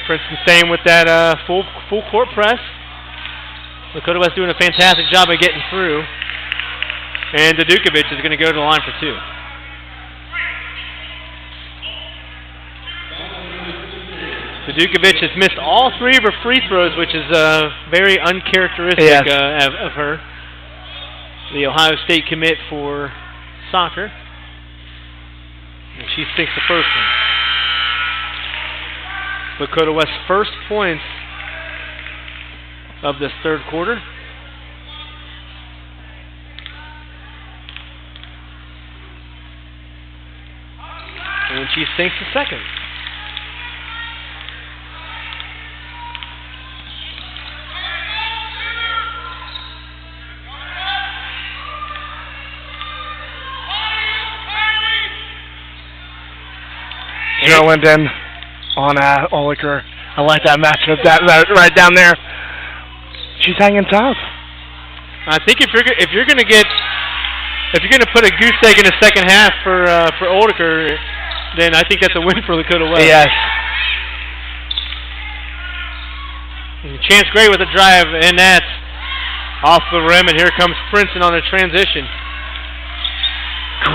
Princeton staying with that full court press. Lakota West doing a fantastic job of getting through. And Kovitch is going to go to the line for 2. Kovitch has missed all 3 of her free throws, which is very uncharacteristic of her. The Ohio State commit for soccer. And she sinks the first one. Lakota West's first points of this third quarter. And she sinks the second. Taylor Linden on Oliker. I like that matchup. That right down there. She's hanging tough. I think if you're gonna put a goose egg in the second half for Oliker, then I think that's a win for Lakota West. Yes. And Chance Gray with a drive, and that's off the rim, and here comes Princeton on a transition.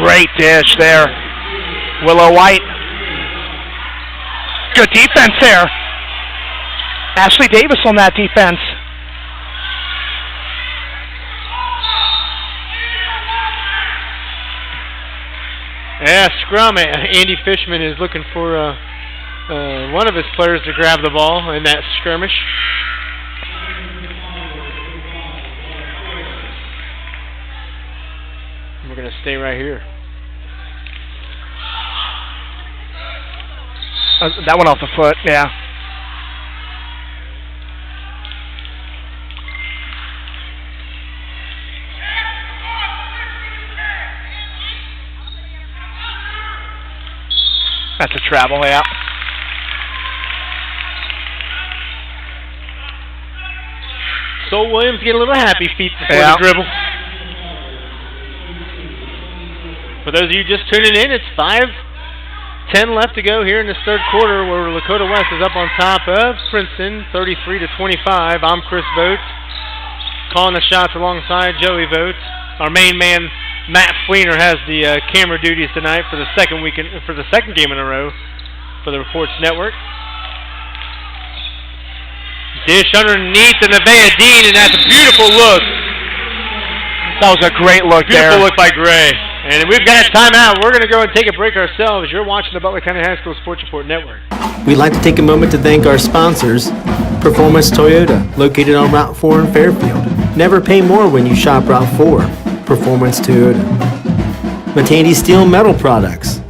Great dish there. Willow White. Good defense there. Ashley Davis on that defense. Yeah, scrum. Andy Fishman is looking for one of his players to grab the ball in that skirmish. We're going to stay right here. That went off the foot, yeah. That's a travel, yeah. Sol Williams getting a little happy feet before the dribble. For those of you just tuning in, it's 5:10 left to go here in this third quarter, where Lakota West is up on top of Princeton, 33-25. I'm Chris Vogt, calling the shots alongside Joey Vogt. Our main man, Matt Fleener, has the camera duties tonight for the second game in a row for the Reports Network. Dish underneath the Nevaeh Dean, and that's a beautiful look. That was a great look there. Beautiful look by Gray. And we've got a timeout. We're going to go and take a break ourselves. You're watching the Butler County High School Sports Report Network. We'd like to take a moment to thank our sponsors, Performance Toyota, located on Route 4 in Fairfield. Never pay more when you shop Route 4. Performance Toyota. Matandi Steel Metal Products,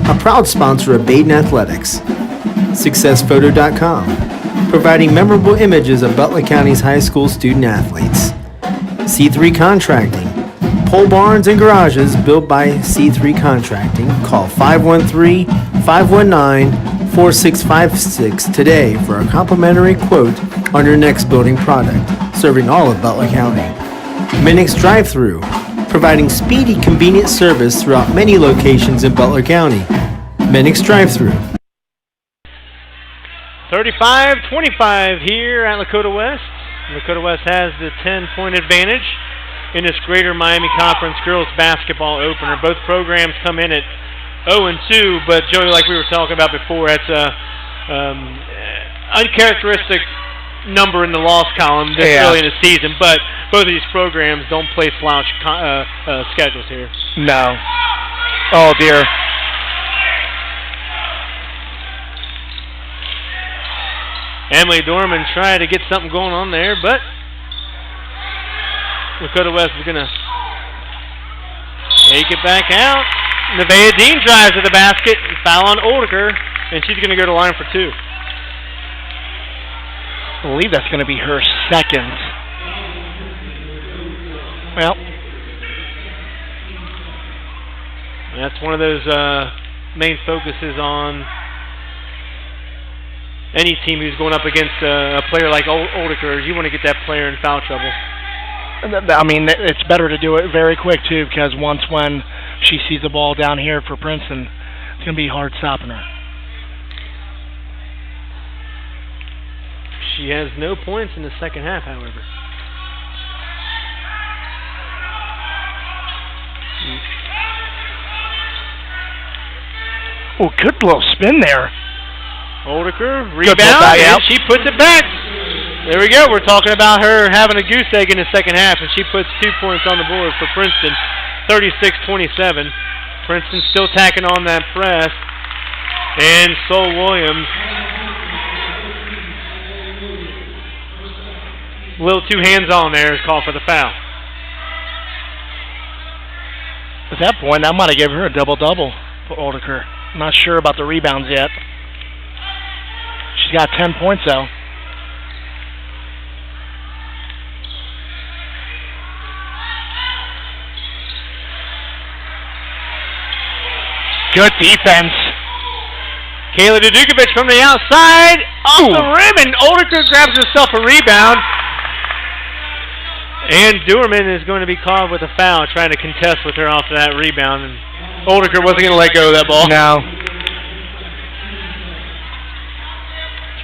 a proud sponsor of Baden Athletics. SuccessPhoto.com, providing memorable images of Butler County's high school student athletes. C3 Contracting, pole barns and garages built by C3 Contracting. Call 513-519-4656 today for a complimentary quote on your next building product, serving all of Butler County. Minix Drive-Thru, providing speedy, convenient service throughout many locations in Butler County. Minix Drive-Thru. 35-25 here at Lakota West. Lakota West has the 10-point advantage in this Greater Miami Conference Girls Basketball Opener. Both programs come in at 0-2, but Joey, like we were talking about before, that's a uncharacteristic number in the loss column this early in the season, but both of these programs don't play slouch schedules here. No. Oh, dear. Emily Dorman trying to get something going on there, but Lakota West is going to take it back out. Nevaeh Dean drives to the basket, foul on Oldiker, and she's going to go to line for two. I believe that's going to be her second. Well, that's one of those main focuses on any team who's going up against a player like Oldiker. You want to get that player in foul trouble. I mean, it's better to do it very quick, too, because when she sees the ball down here for Princeton, it's going to be hard stopping her. She has no points in the second half, however. Oh, good little spin there. Oldiker, rebound, and she puts it back. There we go. We're talking about her having a goose egg in the second half, and she puts 2 points on the board for Princeton, 36-27. Princeton still tacking on that press. And Sol Williams, a little too hands-on there, is called for the foul. At that point, I might have given her a double-double for Oldiker. I'm not sure about the rebounds yet. She's got 10 points, though. Good defense. Kayla Dudukovic from the outside, off the rim, and Oldiker grabs herself a rebound. And Duerman is going to be called with a foul, trying to contest with her off of that rebound. And Oldiker wasn't going to let go of that ball. No.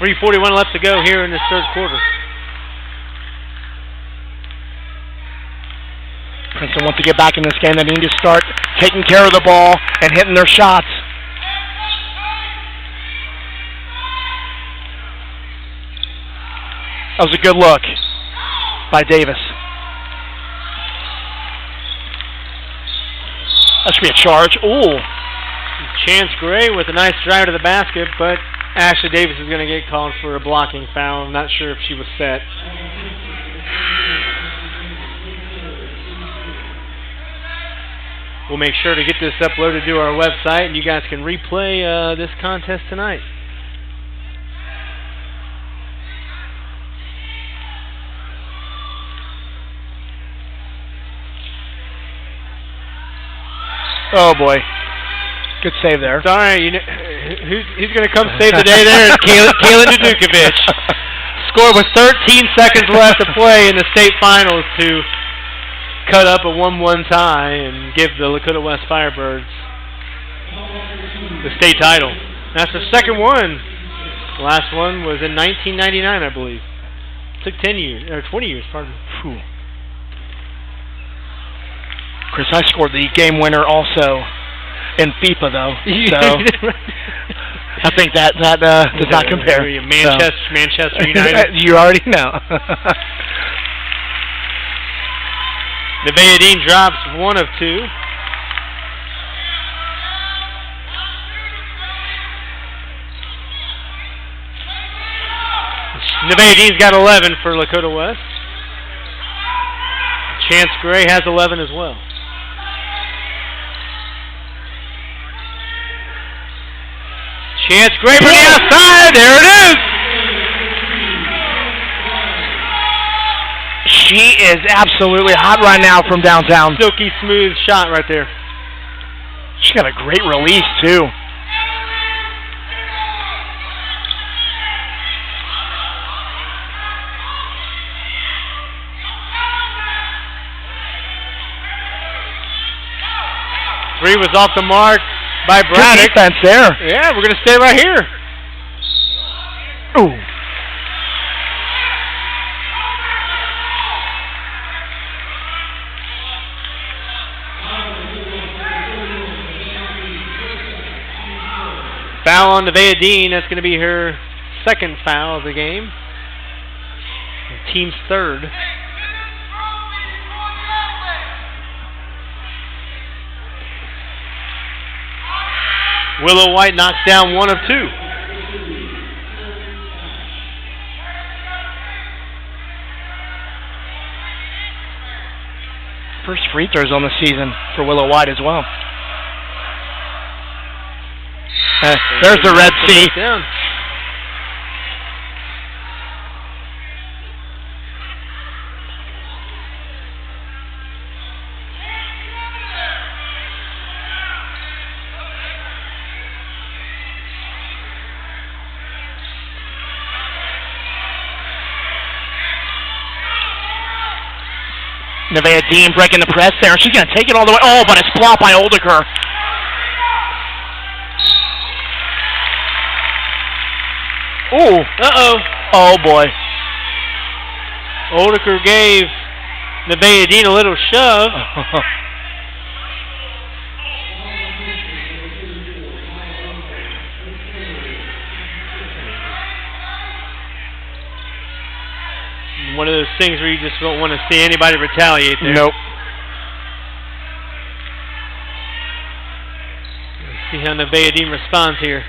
3:41 left to go here in this third quarter. Princeton wants to get back in this game. They need to start taking care of the ball and hitting their shots. That was a good look by Davis. That should be a charge. Ooh. Chance Gray with a nice drive to the basket, but Ashley Davis is going to get called for a blocking foul. I'm not sure if she was set. We'll make sure to get this uploaded to our website, and you guys can replay this contest tonight. Oh boy, good save there. Sorry, you know, who's going to come save the day there? Kayla Dudukovic. Scored with 13 seconds left to play in the state finals to cut up a 1-1 tie and give the Lakota West Firebirds the state title. That's their second one. The last one was in 1999, I believe. It took 10 years, or 20 years, pardon. Whew. Chris, I scored the game winner also in FIFA, though. So I think that does not compare. Manchester United. You already know. Nevaeh Dean drops one of two. Nevaeh Dean's got 11 for Lakota West. Chance Gray has 11 as well. Chance Gray from the outside. There it is. She is absolutely hot right now from downtown. Silky smooth shot right there. She got a great release too. Three was off the mark by Good Braddock. defense there. Yeah, we're going to stay right here. Ooh. Foul on Nevaeh Dean. That's going to be her second foul of the game. Team's third. Willow White knocks down one of two. First free throws on the season for Willow White as well. There's the Red Sea. Down. Nevaeh Dean breaking the press there. She's going to take it all the way. Oh, but it's blocked by Oldiker. Ooh. Uh-oh. Oh, boy. Oldiker gave Nevaeh Dean a little shove. One of those things where you just don't want to see anybody retaliate there. Nope. Let's see how Nevaeh Dean responds here.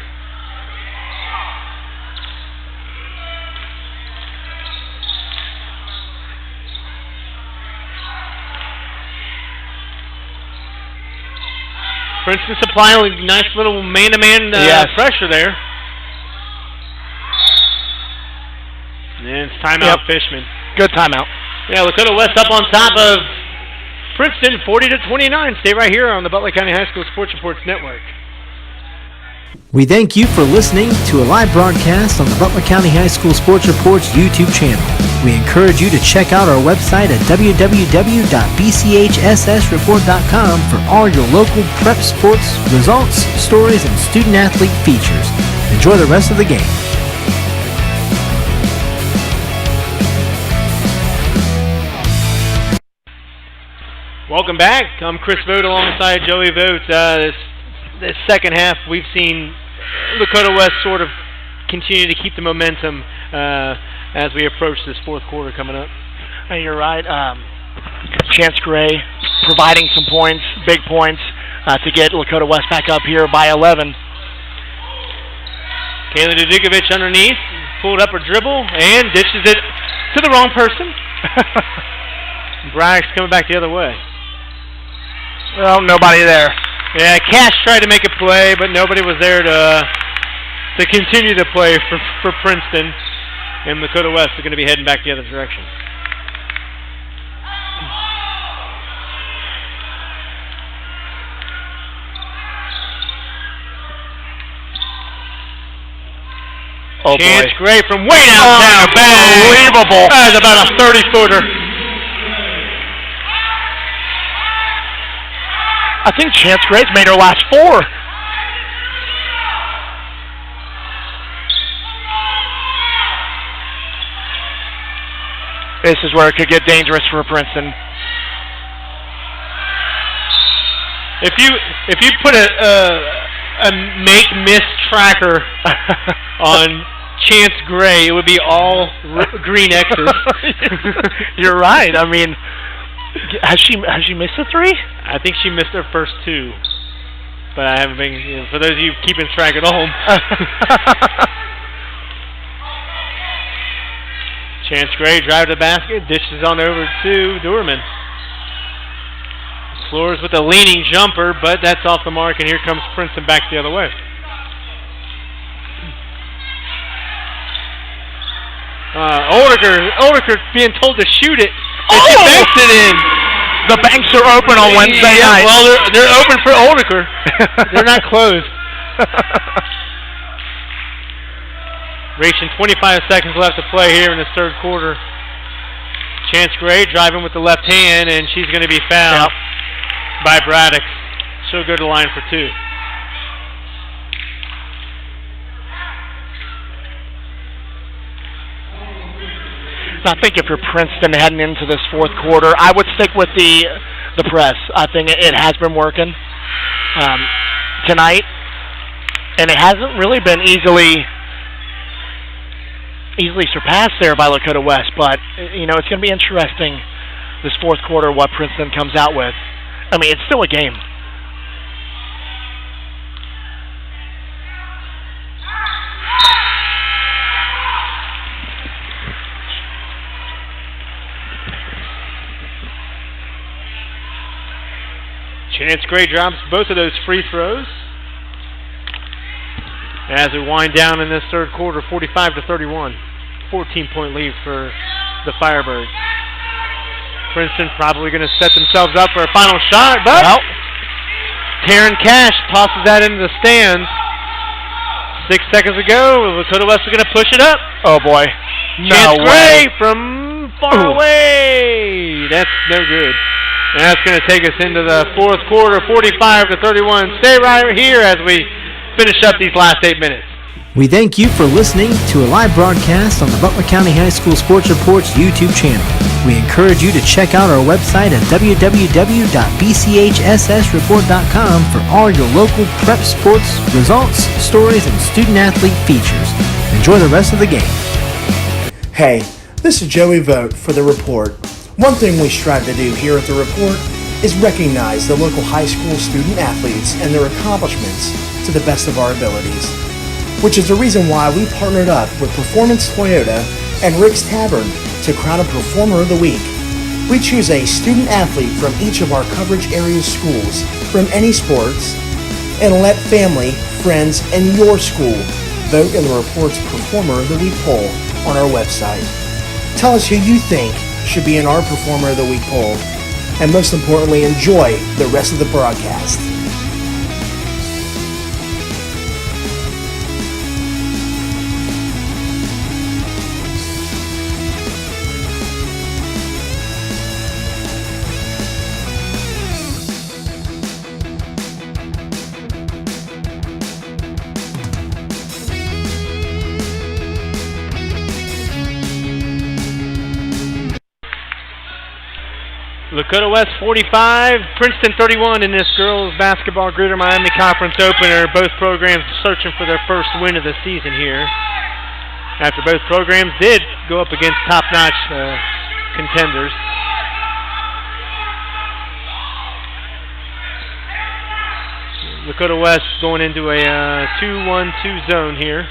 Princeton supplying a nice little man-to-man pressure there. And it's timeout, Fishman. Good timeout. Yeah, Lakota West up on top of Princeton, 40-29. Stay right here on the Butler County High School Sports Reports Network. We thank you for listening to a live broadcast on the Butler County High School Sports Report's YouTube channel. We encourage you to check out our website at www.bchssreport.com for all your local prep sports, results, stories, and student-athlete features. Enjoy the rest of the game. Welcome back. I'm Chris Vogt alongside Joey Vogt. This second half, we've seen Lakota West sort of continue to keep the momentum as we approach this fourth quarter coming up. You're right. Chance Gray providing some points, big points, to get Lakota West back up here by 11. Kayla Kovitch underneath, pulled up her dribble, and dishes it to the wrong person. Brax coming back the other way. Well, nobody there. Yeah, Cash tried to make a play, but nobody was there to continue the play for Princeton. And Lakota West are going to be heading back the other direction. Oh, Chance boy. Gray from way downtown. Unbelievable. That is about a 30-footer. I think Chance Gray's made her last 4. This is where it could get dangerous for Princeton. If you put a make-miss tracker on Chance Gray, it would be all green X's. You're right. I mean, has she missed a 3? I think she missed her first 2, but I haven't been. For those of you keeping track at home, Chance Gray drive to the basket, dishes on over to Doorman. Floors with a leaning jumper, but that's off the mark, and here comes Princeton back the other way. Oldiker being told to shoot it. And she banks it in. The banks are open on Wednesday night. Well, they're open for Oldiker. They're not closed. Racing 25 seconds left to play here in the third quarter. Chance Gray driving with the left hand, and she's going to be fouled by Braddock. She'll go to the line for 2. I think if you're Princeton heading into this fourth quarter, I would stick with the press. I think it has been working tonight, and it hasn't really been easily surpassed there by Lakota West. But you know, it's going to be interesting this fourth quarter what Princeton comes out with. I mean, it's still a game. Chance Gray drops both of those free throws. As we wind down in this third quarter, 45-31. 14-point lead for the Firebirds. Princeton probably going to set themselves up for a final shot, but Taryn Cash tosses that into the stands. 6 seconds ago, Lakota West is going to push it up. Oh, boy. Chance Gray from far away. That's no good. And that's going to take us into the fourth quarter, 45-31. Stay right here as we finish up these last 8 minutes. We thank you for listening to a live broadcast on the Butler County High School Sports Report's YouTube channel. We encourage you to check out our website at www.bchssreport.com for all your local prep sports, results, stories, and student-athlete features. Enjoy the rest of the game. Hey, this is Joey Vogt for The Report. One thing we strive to do here at The Report is recognize the local high school student-athletes and their accomplishments to the best of our abilities, which is the reason why we partnered up with Performance Toyota and Rick's Tavern to crown a Performer of the Week. We choose a student-athlete from each of our coverage area schools from any sports and let family, friends, and your school vote in the Report's Performer of the Week poll on our website. Tell us who you think should be in our Performer of the Week poll, and most importantly, enjoy the rest of the broadcast. Lakota West 45, Princeton 31 in this girls basketball Greater Miami Conference opener. Both programs searching for their first win of the season here, after both programs did go up against top-notch contenders. Lakota West going into a 2-1-2 zone here.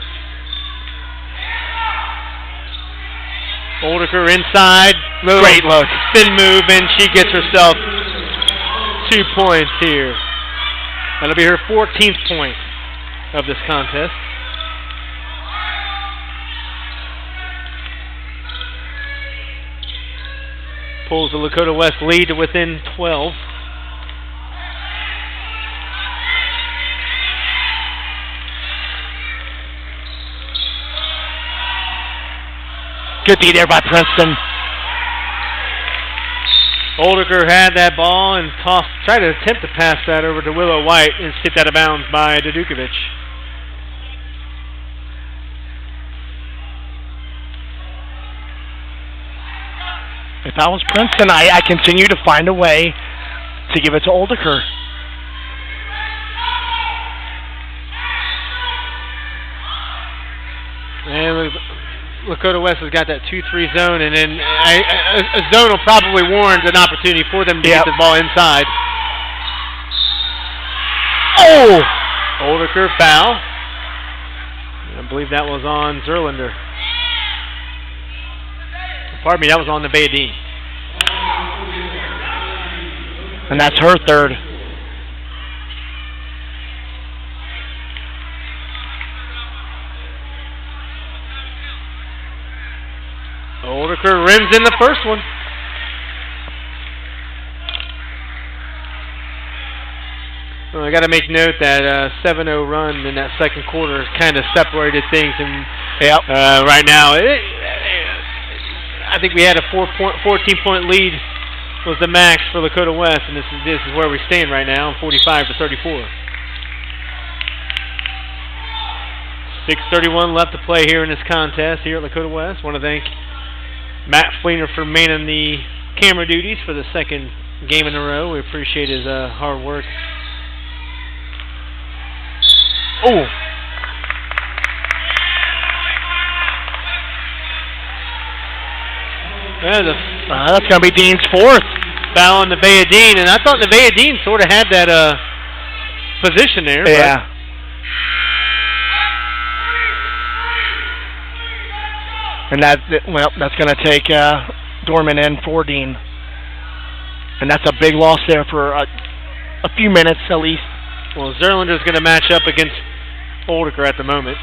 Oldiker inside. Great look. Spin move, and she gets herself 2 points here. That'll be her 14th point of this contest. Pulls the Lakota West lead to within 12. Good D there by Princeton. Oldiker had that ball and tried to attempt to pass that over to Willow White, and hit out of bounds by Kovitch. If I was Princeton, I continue to find a way to give it to Oldiker. And Lakota West has got that 2-3 zone, and then a zone will probably warrant an opportunity for them to get the ball inside. Oh! Oldiker foul. I believe that was on Zerlander. Pardon me, that was on the Nevaeh. And that's her third. Oldiker rims in the first one. Well, I got to make note that 7-0 run in that second quarter kind of separated things, and right now, I think we had a 14-point lead was the max for Lakota West, and this is where we stand right now, 45-34. 6:31 left to play here in this contest here at Lakota West. Want to thank Matt Fleener for manning the camera duties for the second game in a row. We appreciate his hard work. Oh! That's going to be Dean's fourth. Foul on Nevaeh, and I thought Nevaeh sort of had that position there. Yeah. And that's going to take Dorman in for Dean. And that's a big loss there for a few minutes at least. Well, Zerlander's going to match up against Oldiker at the moment.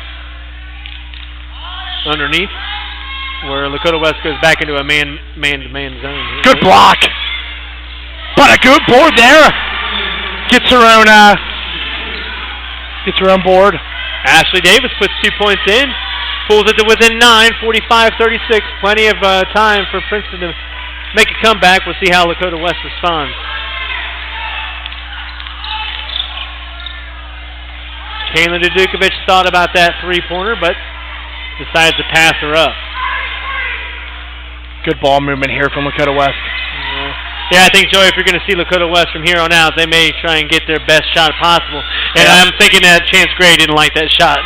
Underneath, where Lakota West goes back into a man-to-man zone. Good block. But a good board there. Gets her own board. Ashley Davis puts 2 points in. Pulls it to within 9, 45-36. Plenty of time for Princeton to make a comeback. We'll see how Lakota West responds. Kaylin Kovitch thought about that three-pointer, but decides to pass her up. Good ball movement here from Lakota West. Yeah, I think, Joey, if you're going to see Lakota West from here on out, they may try and get their best shot possible. And I'm thinking that Chance Gray didn't like that shot.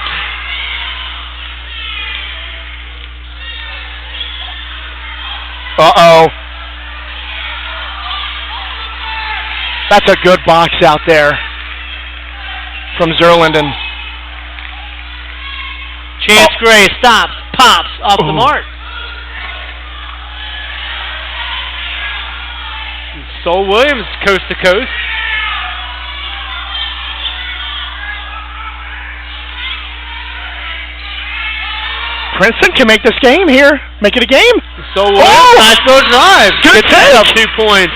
Uh-oh. That's a good box out there from Zerlinden. Chance Gray stops, pops off the mark. Sol Williams, coast to coast. Princeton can make this game here. Make it a game. Sol Williams, nice go drive. Good save. 2 points.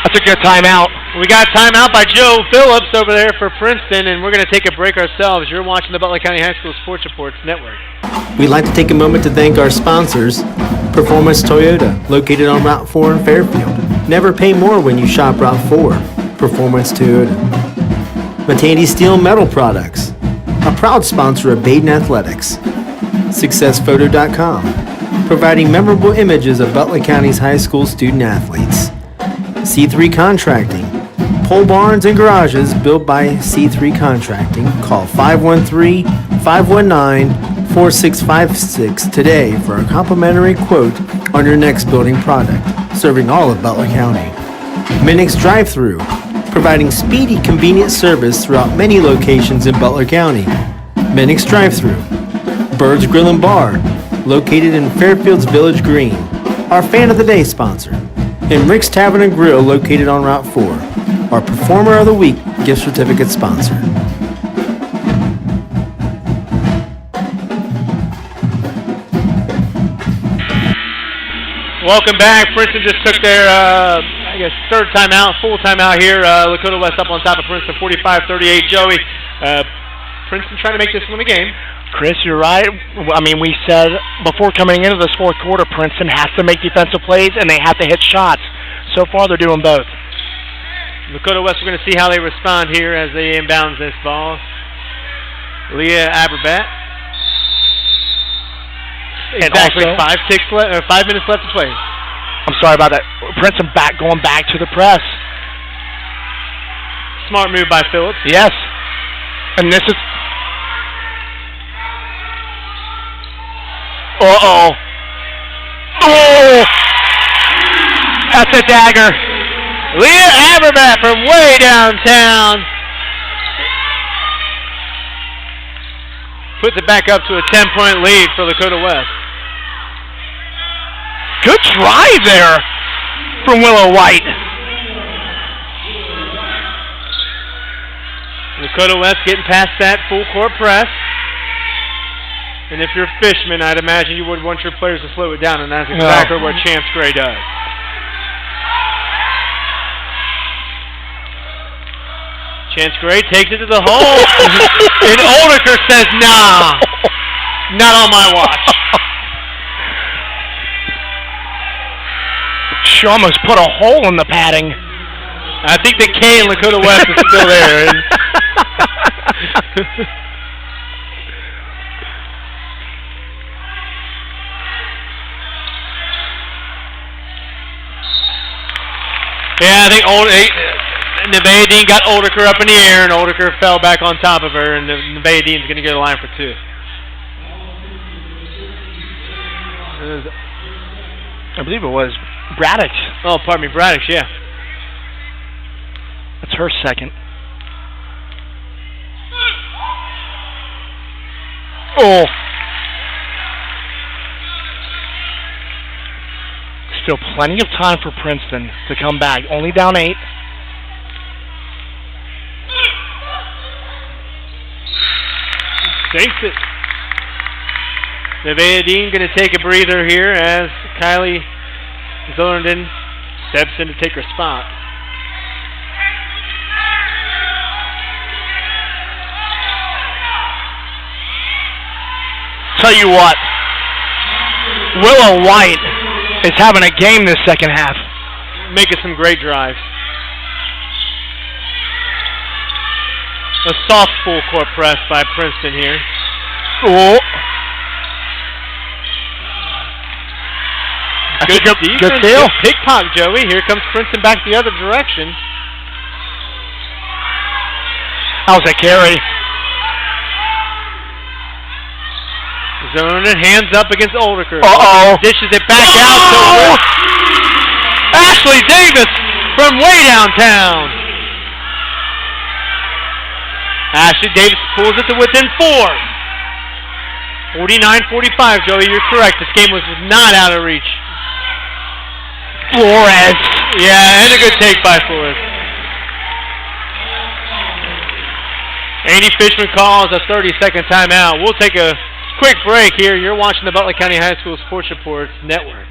That's a good timeout. We got a timeout by Joe Phillips over there for Princeton, and we're going to take a break ourselves. You're watching the Butler County High School Sports Reports Network. We'd like to take a moment to thank our sponsors, Performance Toyota, located on Route 4 in Fairfield. Never pay more when you shop Route 4. Performance Toyota. Matandi Steel Metal Products, a proud sponsor of Baden Athletics. SuccessPhoto.com, providing memorable images of Butler County's high school student athletes. C3 Contracting. Pole barns and garages built by C3 Contracting. Call 513-519-4656 today for a complimentary quote on your next building product, serving all of Butler County. Minix Drive-Thru, providing speedy, convenient service throughout many locations in Butler County. Minix Drive-Thru. Bird's Grill and Bar, located in Fairfield's Village Green. Our Fan of the Day sponsor. And Rick's Tavern and Grill, located on Route 4. Our Performer of the Week gift certificate sponsor. Welcome back. Princeton just took their, third timeout, full timeout here. Lakota West up on top of Princeton, 45-38. Joey, Princeton trying to make this one a game. Chris, you're right. I mean, we said before coming into this fourth quarter, Princeton has to make defensive plays and they have to hit shots. So far, they're doing both. Lakota West, we're going to see how they respond here as they inbounds this ball. Leah Aberbat. Exactly also, 5 minutes left to play. I'm sorry about that. Princeton going back to the press. Smart move by Phillips. Yes. And this is... Uh-oh. Oh! That's a dagger. Leah Aberbat from way downtown. Puts it back up to a 10-point lead for Lakota West. Good drive there from Willow White. Lakota West getting past that full court press. And if you're Fishman, I'd imagine you would want your players to slow it down, and that's exactly what Chance Gray does. Chance Gray takes it to the hole, and Oldiker says, nah, not on my watch. She almost put a hole in the padding. I think the K in Lakota West is still there. Yeah, I think Nevaeh Dean got Oldiker up in the air, and Oldiker fell back on top of her, and Nevaeh Dean's going to get a line for two. I believe it was Braddock. Oh, pardon me, Braddock, yeah. That's her second. Oh. Still plenty of time for Princeton to come back. Only down 8. Takes it. Nevaeh Dean going to take a breather here as Kylie Zollernden steps in to take her spot. Tell you what, Willow White is having a game this second half. Making some great drives. A soft full court press by Princeton here. Oh. Good defense. Good steal. Pickpocket, Joey. Here comes Princeton back the other direction. How's that carry? Zollernden hands up against Oldiker. Uh-oh. Dishes it back out to Ashley Davis from way downtown. Ashley Davis pulls it to within 4. 49-45, Joey, you're correct. This game was not out of reach. Flores. Yeah, and a good take by Flores. Andy Fishman calls a 30-second timeout. We'll take a quick break here. You're watching the Butler County High School Sports Reports Network.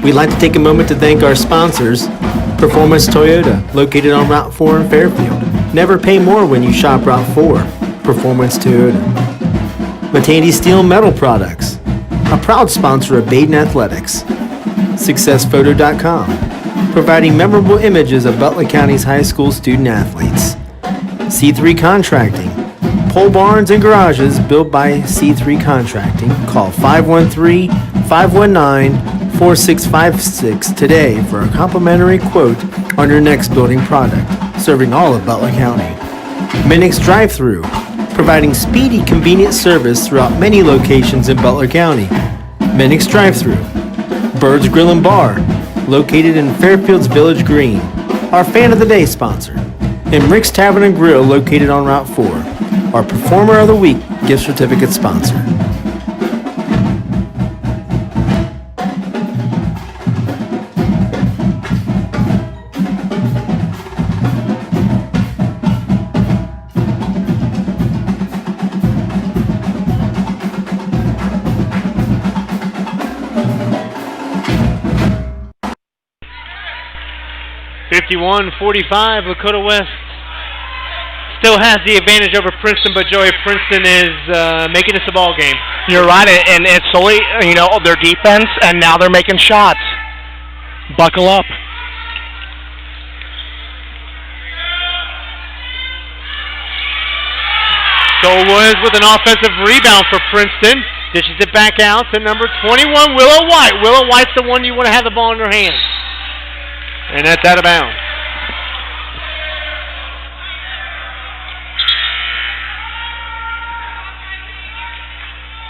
We'd like to take a moment to thank our sponsors, Performance Toyota, located on Route 4 in Fairfield. Never pay more when you shop Route 4. Performance Toyota. Matandi Steel Metal Products, a proud sponsor of Baden Athletics. SuccessPhoto.com, providing memorable images of Butler County's high school student athletes. C3 Contracting, pole barns and garages built by C3 Contracting. Call 513-519-4656 today for a complimentary quote on your next building product, serving all of Butler County. Minix Drive-Thru, providing speedy, convenient service throughout many locations in Butler County. Minix Drive-Thru. Bird's Grill and Bar, located in Fairfields Village Green, our Fan of the Day sponsor. And Rick's Tavern and Grill, located on Route 4, our Performer of the Week gift certificate sponsor. Lakota West still has the advantage over Princeton, but Joey, Princeton is making this a ball game. You're right, and it's solely, their defense, and now they're making shots. Buckle up. So Williams with an offensive rebound for Princeton. Dishes it back out to number 21, Willow White. Willow White's the one you want to have the ball in your hands. And that's out of bounds.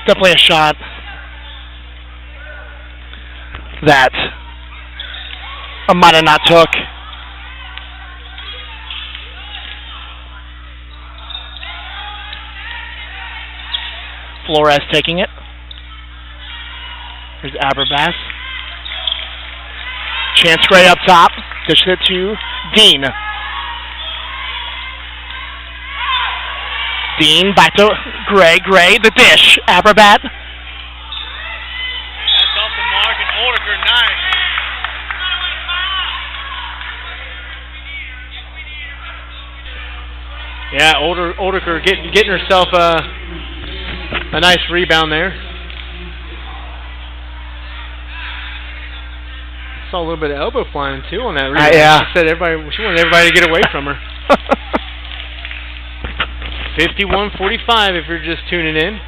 Definitely a shot that I might have not took. Flores taking it. Here's Aberbass. Chance Gray up top. Dishes it to Dean. Dean back to Gray. Gray, the dish. Aberbat. That's off the mark, and Oldiger, nice. Yeah, Oldiger getting herself a nice rebound there. Saw a little bit of elbow flying too on that rebound. Yeah. She wanted everybody to get away from her. 51-45 if you're just tuning in.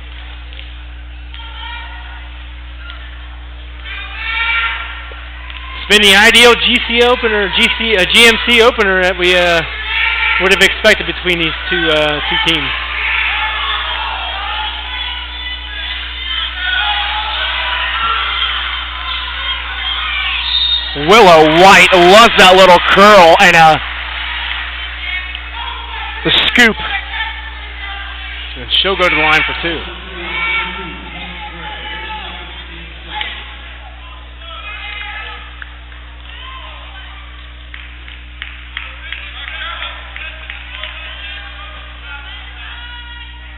It's been the ideal GMC opener that we would have expected between these two teams. Willow White loves that little curl and the scoop. And she'll go to the line for two.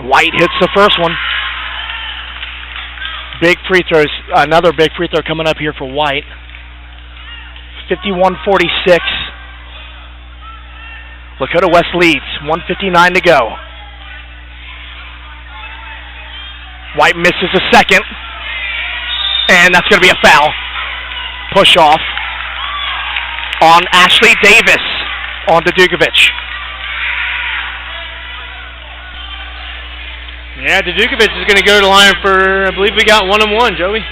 White hits the first one. Big free throws. Another big free throw coming up here for White. 51-46. Lakota West leads. 1:59 to go. White misses a second. And that's going to be a foul. Push off on Ashley Davis on to Kovitch. Yeah, Kovitch is going to go to the line for, I believe we got 1-on-1, Joey.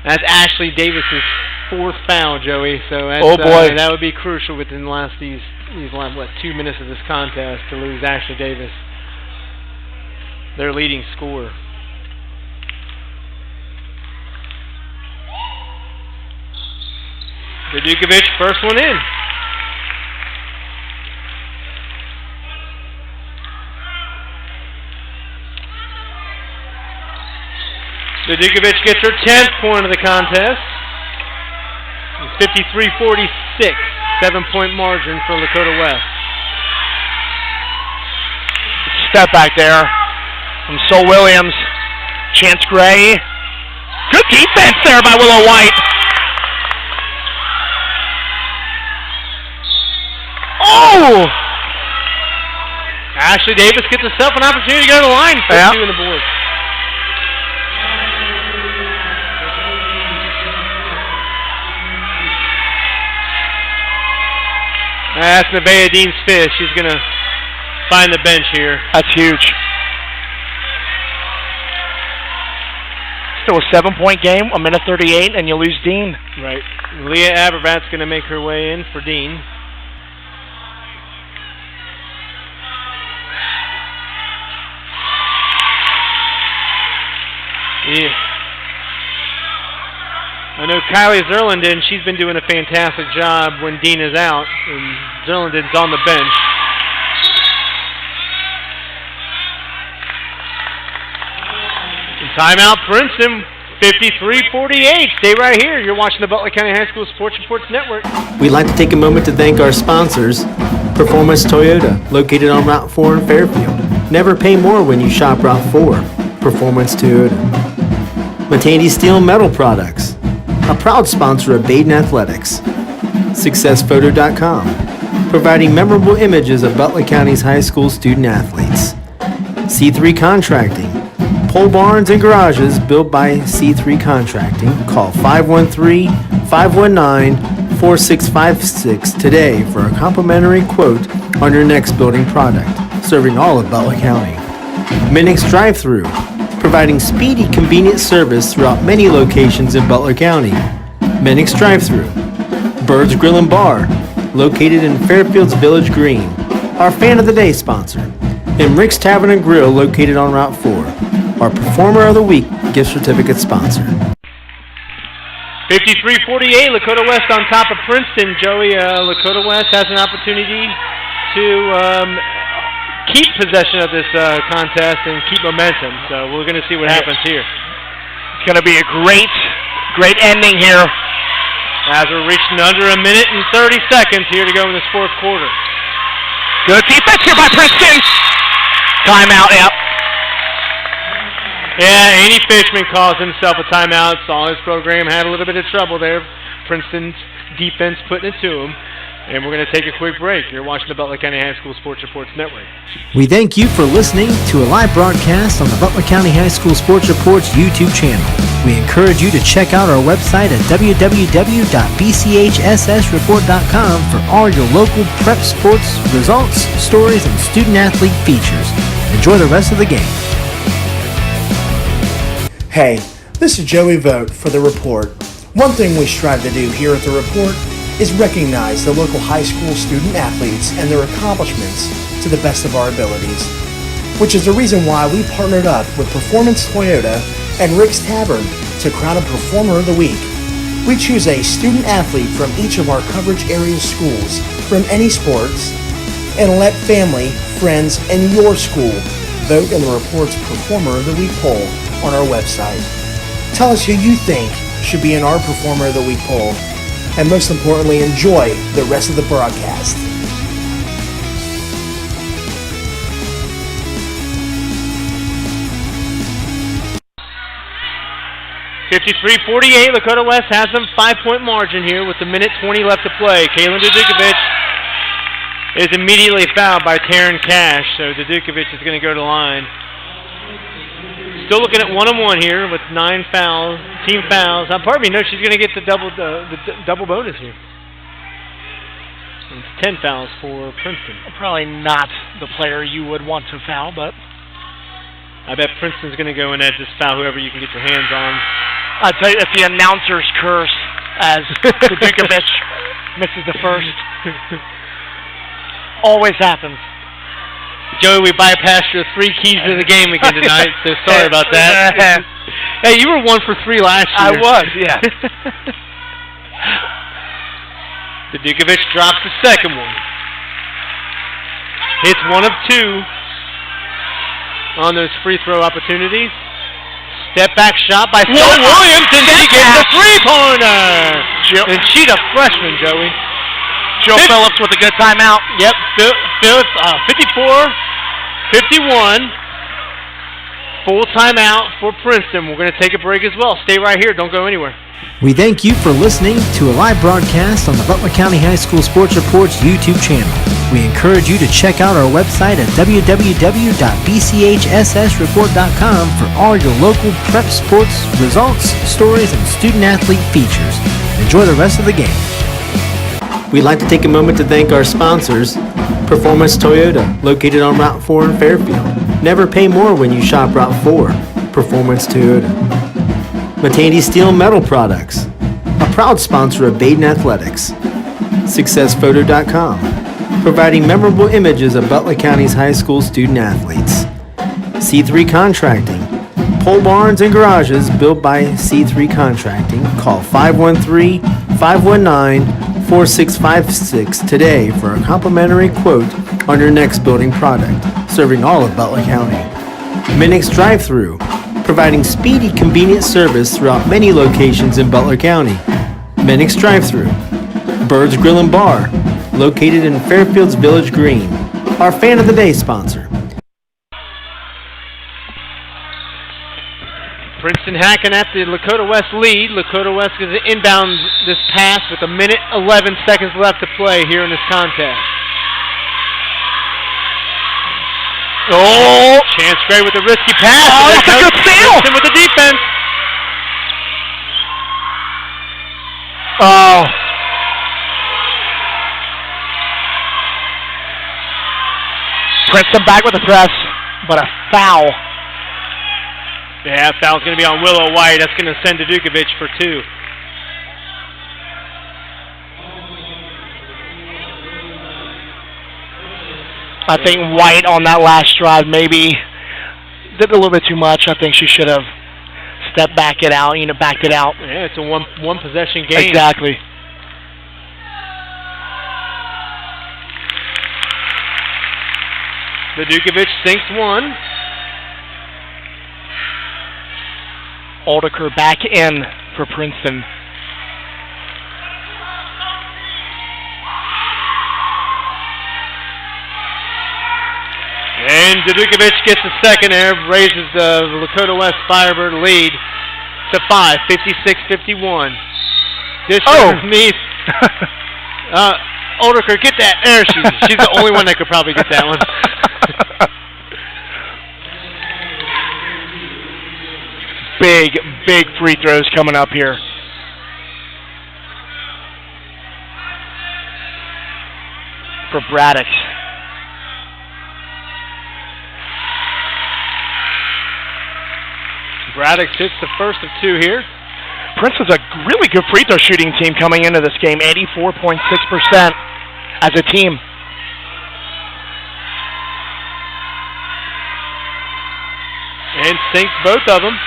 That's Ashley Davis's fourth foul, Joey. So that's, oh boy, that would be crucial within the last 2 minutes of this contest to lose Ashley Davis, their leading scorer. Kovitch, first one in. Kovitch gets her 10th point of the contest. 53-46, 7-point margin for Lakota West. Step back there from Sol Williams. Chance Gray. Good defense there by Willow White. Oh! Ashley Davis gets herself an opportunity to go to the line for two in the board. That's Nevaeh Dean's fifth. She's going to find the bench here. That's huge. Still a 7-point game, 1:38, and you lose Dean. Right. Leah Aberbat's going to make her way in for Dean. Yeah. I know Kylie Zerlanden, she's been doing a fantastic job when Dean is out, and Zerlanden's on the bench. And timeout Princeton, 53-48. Stay right here. You're watching the Butler County High School Sports Reports Network. We'd like to take a moment to thank our sponsors, Performance Toyota, located on Route 4 in Fairfield. Never pay more when you shop Route 4. Performance Toyota. Matandi Steel and Metal Products, a proud sponsor of Baden Athletics. SuccessPhoto.com, providing memorable images of Butler County's high school student athletes. C3 Contracting, pole barns and garages built by C3 Contracting. Call 513-519-4656 today for a complimentary quote on your next building product, serving all of Butler County. Minix Drive-Thru, providing speedy, convenient service throughout many locations in Butler County. Minix Drive-Thru. Bird's Grill and Bar, located in Fairfield's Village Green, our Fan of the Day sponsor. And Rick's Tavern and Grill, located on Route 4, our Performer of the Week gift certificate sponsor. 53-48, Lakota West on top of Princeton. Joey, Lakota West has an opportunity to keep possession of this contest and keep momentum. So we're going to see what happens here. It's going to be a great ending here. As we're reaching under a minute and 30 seconds here to go in this fourth quarter. Good defense here by Princeton. Timeout, yep. Yeah, Andy Fishman calls himself a timeout. Saw his program had a little bit of trouble there. Princeton's defense putting it to him. And we're going to take a quick break. You're watching the Butler County High School Sports Reports Network. We thank you for listening to a live broadcast on the Butler County High School Sports Reports YouTube channel. We encourage you to check out our website at www.bchssreport.com for all your local prep sports results, stories, and student-athlete features. Enjoy the rest of the game. Hey, this is Joey Vogt for The Report. One thing we strive to do here at The Report is recognize the local high school student athletes and their accomplishments to the best of our abilities, which is the reason why we partnered up with Performance Toyota and Rick's Tavern to crown a Performer of the Week. We choose a student athlete from each of our coverage area schools from any sports and let family, friends, and your school vote in the Report's Performer of the Week poll on our website. Tell us who you think should be in our Performer of the Week poll, and most importantly, enjoy the rest of the broadcast. (53-48), Lakota West has some 5-point margin here with a minute 20 left to play. Kaylin Dudukovic is immediately fouled by Taryn Cash, so Dudukovic is going to go to the line. Still looking at 1-on-1 here with 9 fouls, team fouls. Pardon me, no, she's going to get the double bonus here. It's 10 fouls for Princeton. Probably not the player you would want to foul, but I bet Princeton's going to go in and just foul whoever you can get your hands on. I'd tell you it's the announcer's curse as Dudukovic misses the first. Always happens. Joey, we bypassed your 3 keys to the game again tonight, so sorry about that. Hey, you were 1 for 3 last year. I was, yeah. Dudukovic drops the second one. Hits 1 of 2 on those free throw opportunities. Step back shot by Sloan Williams, and she gets the 3-pointer. And she's a freshman, Joey. Joe Phillips with a good timeout. Yep, Phillips, 54-51. Full timeout for Princeton. We're going to take a break as well. Stay right here. Don't go anywhere. We thank you for listening to a live broadcast on the Butler County High School Sports Reports YouTube channel. We encourage you to check out our website at www.bchssreport.com for all your local prep sports results, stories, and student-athlete features. Enjoy the rest of the game. We'd like to take a moment to thank our sponsors, Performance Toyota, located on Route 4 in Fairfield. Never pay more when you shop Route 4. Performance Toyota. Matandi Steel and Metal Products, a proud sponsor of Baden Athletics. SuccessPhoto.com, providing memorable images of Butler County's high school student athletes. C3 Contracting, pole barns and garages built by C3 Contracting. Call 513-519-4656 today for a complimentary quote on your next building project, serving all of Butler County. Minix Drive-Thru, providing speedy, convenient service throughout many locations in Butler County. Minix Drive-Thru. Bird's Grill and Bar, located in Fairfield's Village Green. Our Fan of the Day sponsor. Princeton hacking at the Lakota West lead. Lakota West is inbound this pass with 1:11 seconds left to play here in this contest. Oh! Chance Gray with a risky pass. Oh, that's a good steal! Princeton with the defense. Oh. Princeton back with the press, but a foul. Yeah, foul's going to be on Willow White. That's going to send to Kovitch for 2. I think White on that last drive maybe did a little bit too much. I think she should have stepped back it out, backed it out. Yeah, it's a one possession game. Exactly. The Kovitch sinks 1. Aldeker back in for Princeton. And Kovitch gets the second there, raises the Lakota West Firebird lead to 5, 56-51. This means Aldeker, get that. There she is. She's the only one that could probably get that one. Big free throws coming up here. For Brax. Brax hits the first of 2 here. Princeton's a really good free throw shooting team coming into this game, 84.6% as a team. And sinks both of them.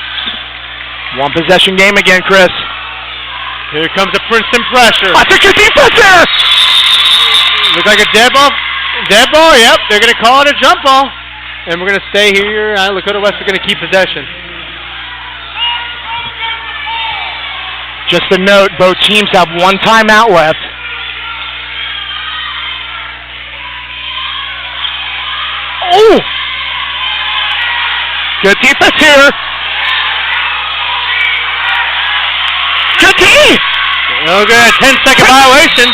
One possession game again, Chris. Here comes the Princeton pressure. That's a good defense there! Looks like a dead ball. Dead ball, yep. They're going to call it a jump ball. And we're going to stay here. Lakota West are going to keep possession. Just a note, both teams have 1 timeout left. Oh! Good defense here. Good D! Okay, 10-second violation.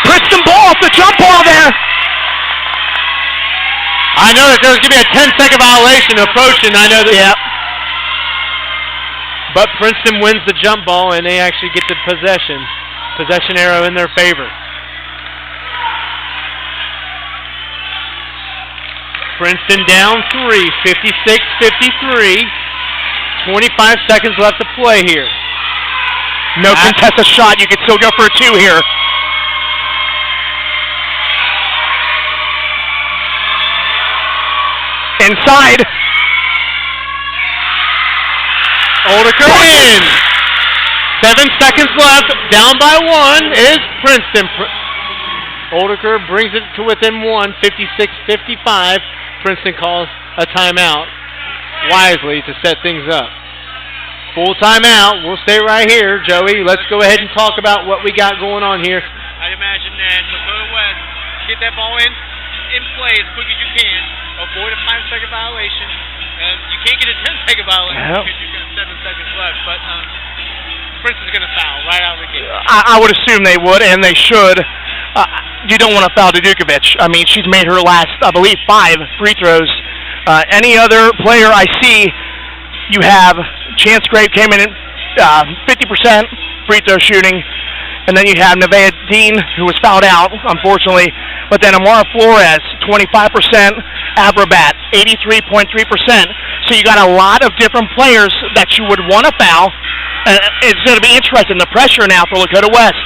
Princeton ball off the jump ball there. I know that there's going to be a 10-second violation approaching. I know that. Yeah. But Princeton wins the jump ball, and they actually get the possession. Possession arrow in their favor. Princeton down 3, 56-53. 25 seconds left to play here. No contested shot. You can still go for a 2 here. Inside. Aldeker in. 7 seconds left. Down by 1 is Princeton. Aldeker brings it to within 1, 56-55. Princeton calls a timeout wisely to set things up. Full timeout. We'll stay right here, Joey. Let's go ahead and talk about what we got going on here. I imagine that Lakota West get that ball in play as quick as you can. Avoid a 5-second violation. You can't get a 10-second violation because you've got 7 seconds left. But Princeton's going to foul right out of the gate. I would assume they would, and they should. You don't want to foul to Kovitch. I mean, she's made her last, I believe, 5 free throws. Any other player I see, you have Chance Gray came in at 50% free throw shooting, and then you have Nevaeh Dean, who was fouled out, unfortunately. But then Amara Flores, 25%, Abrabat, 83.3%. So you got a lot of different players that you would want to foul. It's going to be interesting. The pressure now for Lakota West.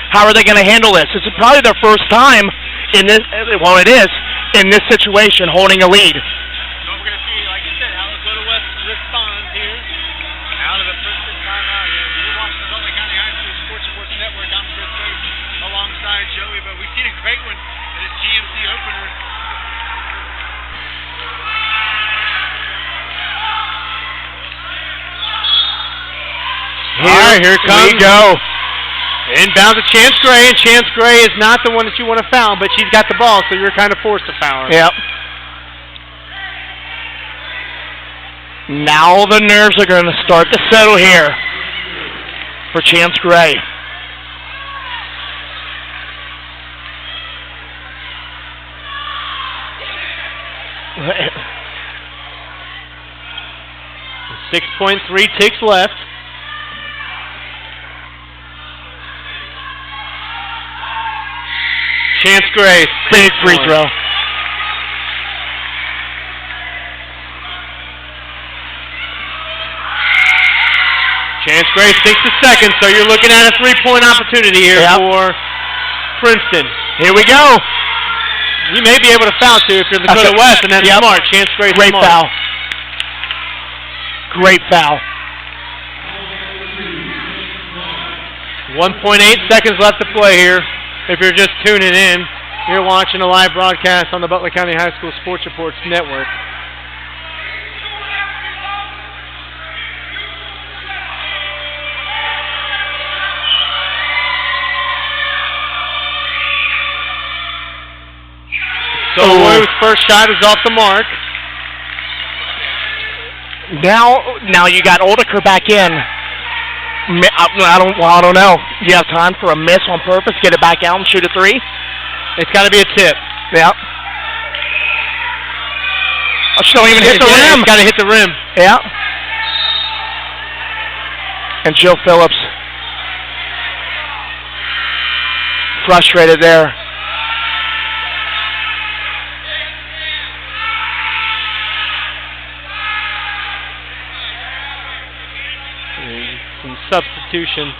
How are they going to handle this? It's probably their first time in this. Well, it is in this situation, holding a lead. So we're going to see, like you said, how Lakota West responds here out of the Princeton timeout here. You're watching the Butler County High School Sports Network. I'm Chris Vogt alongside Joey, but we've seen a great one in this GMC opener. Here we go. Inbound to Chance Gray, and Chance Gray is not the one that you want to foul, but she's got the ball, so you're kind of forced to foul her. Yep. Now the nerves are going to start to settle here for Chance Gray. .3 ticks left. Chance Gray, Big free throw. Chance Gray sinks the second, so you're looking at a three-point opportunity here for Princeton. Here we go. You may be able to foul too if you're Lakota West, and that's smart. Chance Gray, great smart. foul. Great foul. 1.8 seconds left to play here. If you're just tuning in, you're watching a live broadcast on the Butler County High School Sports Reports Network. So Roy's first shot is off the mark. Now you got Oldiker back in. I don't know. Do you have time for a miss on purpose? Get it back out and shoot a three? It's got to be a tip. Yep. Oh, she don't even hit the rim. It's got to hit the rim. Yep. And Jill Phillips frustrated there. Some substitution.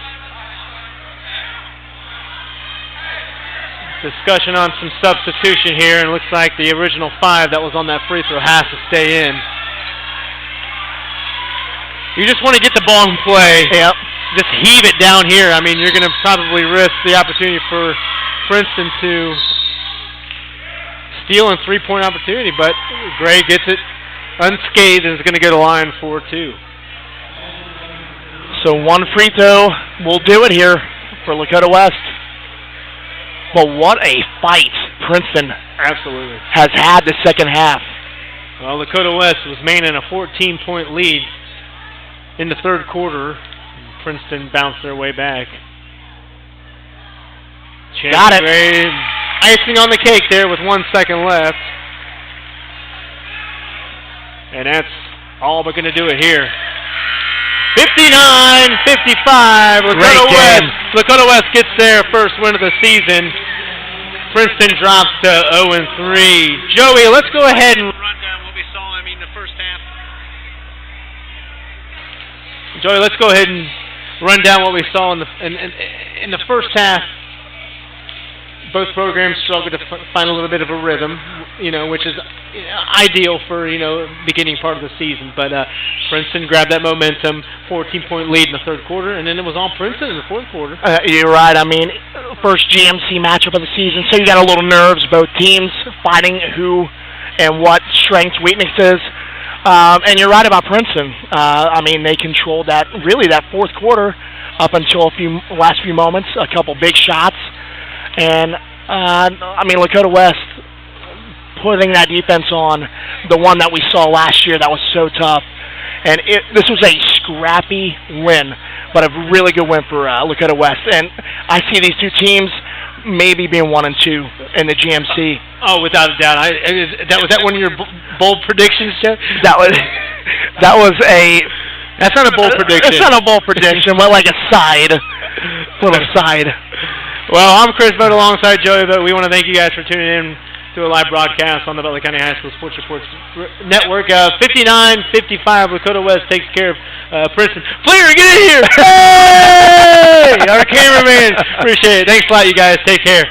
Discussion on some substitution here, and it looks like the original 5 that was on that free throw has to stay in. You just want to get the ball in play. Yep. Just heave it down here. I mean, you're going to probably risk the opportunity for Princeton to steal a three-point opportunity, but Gray gets it unscathed and is going to go to line for 2. So one free throw will do it here for Lakota West. But what a fight Princeton absolutely has had the second half. Well, Lakota West was maintaining a 14-point lead in the third quarter. Princeton bounced their way back. Got it. Gray, icing on the cake there with 1 second left. And that's all we're going to do it here. 59-55, Lakota West gets their first win of the season. Princeton drops to 0-3. Joey, let's go ahead and run down what we saw, the first half. Joey, let's go ahead and run down what we saw in the first half. Both programs struggled to find a little bit of a rhythm, which is ideal for, beginning part of the season. But Princeton grabbed that momentum, 14-point lead in the third quarter, and then it was all Princeton in the fourth quarter. You're right. First GMC matchup of the season, so you got a little nerves, both teams fighting who and what strengths, weaknesses. And you're right about Princeton. They controlled that fourth quarter up until last few moments, a couple big shots. And, Lakota West putting that defense on, the one that we saw last year that was so tough. And this was a scrappy win, but a really good win for Lakota West. And I see these two teams maybe being 1 and 2 in the GMC. Oh, without a doubt. Was that one of your bold predictions, Jeff? That's not a bold prediction. It's not a bold prediction, but like a little side. Well, I'm Chris Vogt alongside Joey Vogt. We want to thank you guys for tuning in to a live broadcast on the Butler County High School Sports Reports Network. 59-55, Lakota West takes care of Princeton. Fleer, get in here! Hey! Our cameraman. Appreciate it. Thanks a lot, you guys. Take care.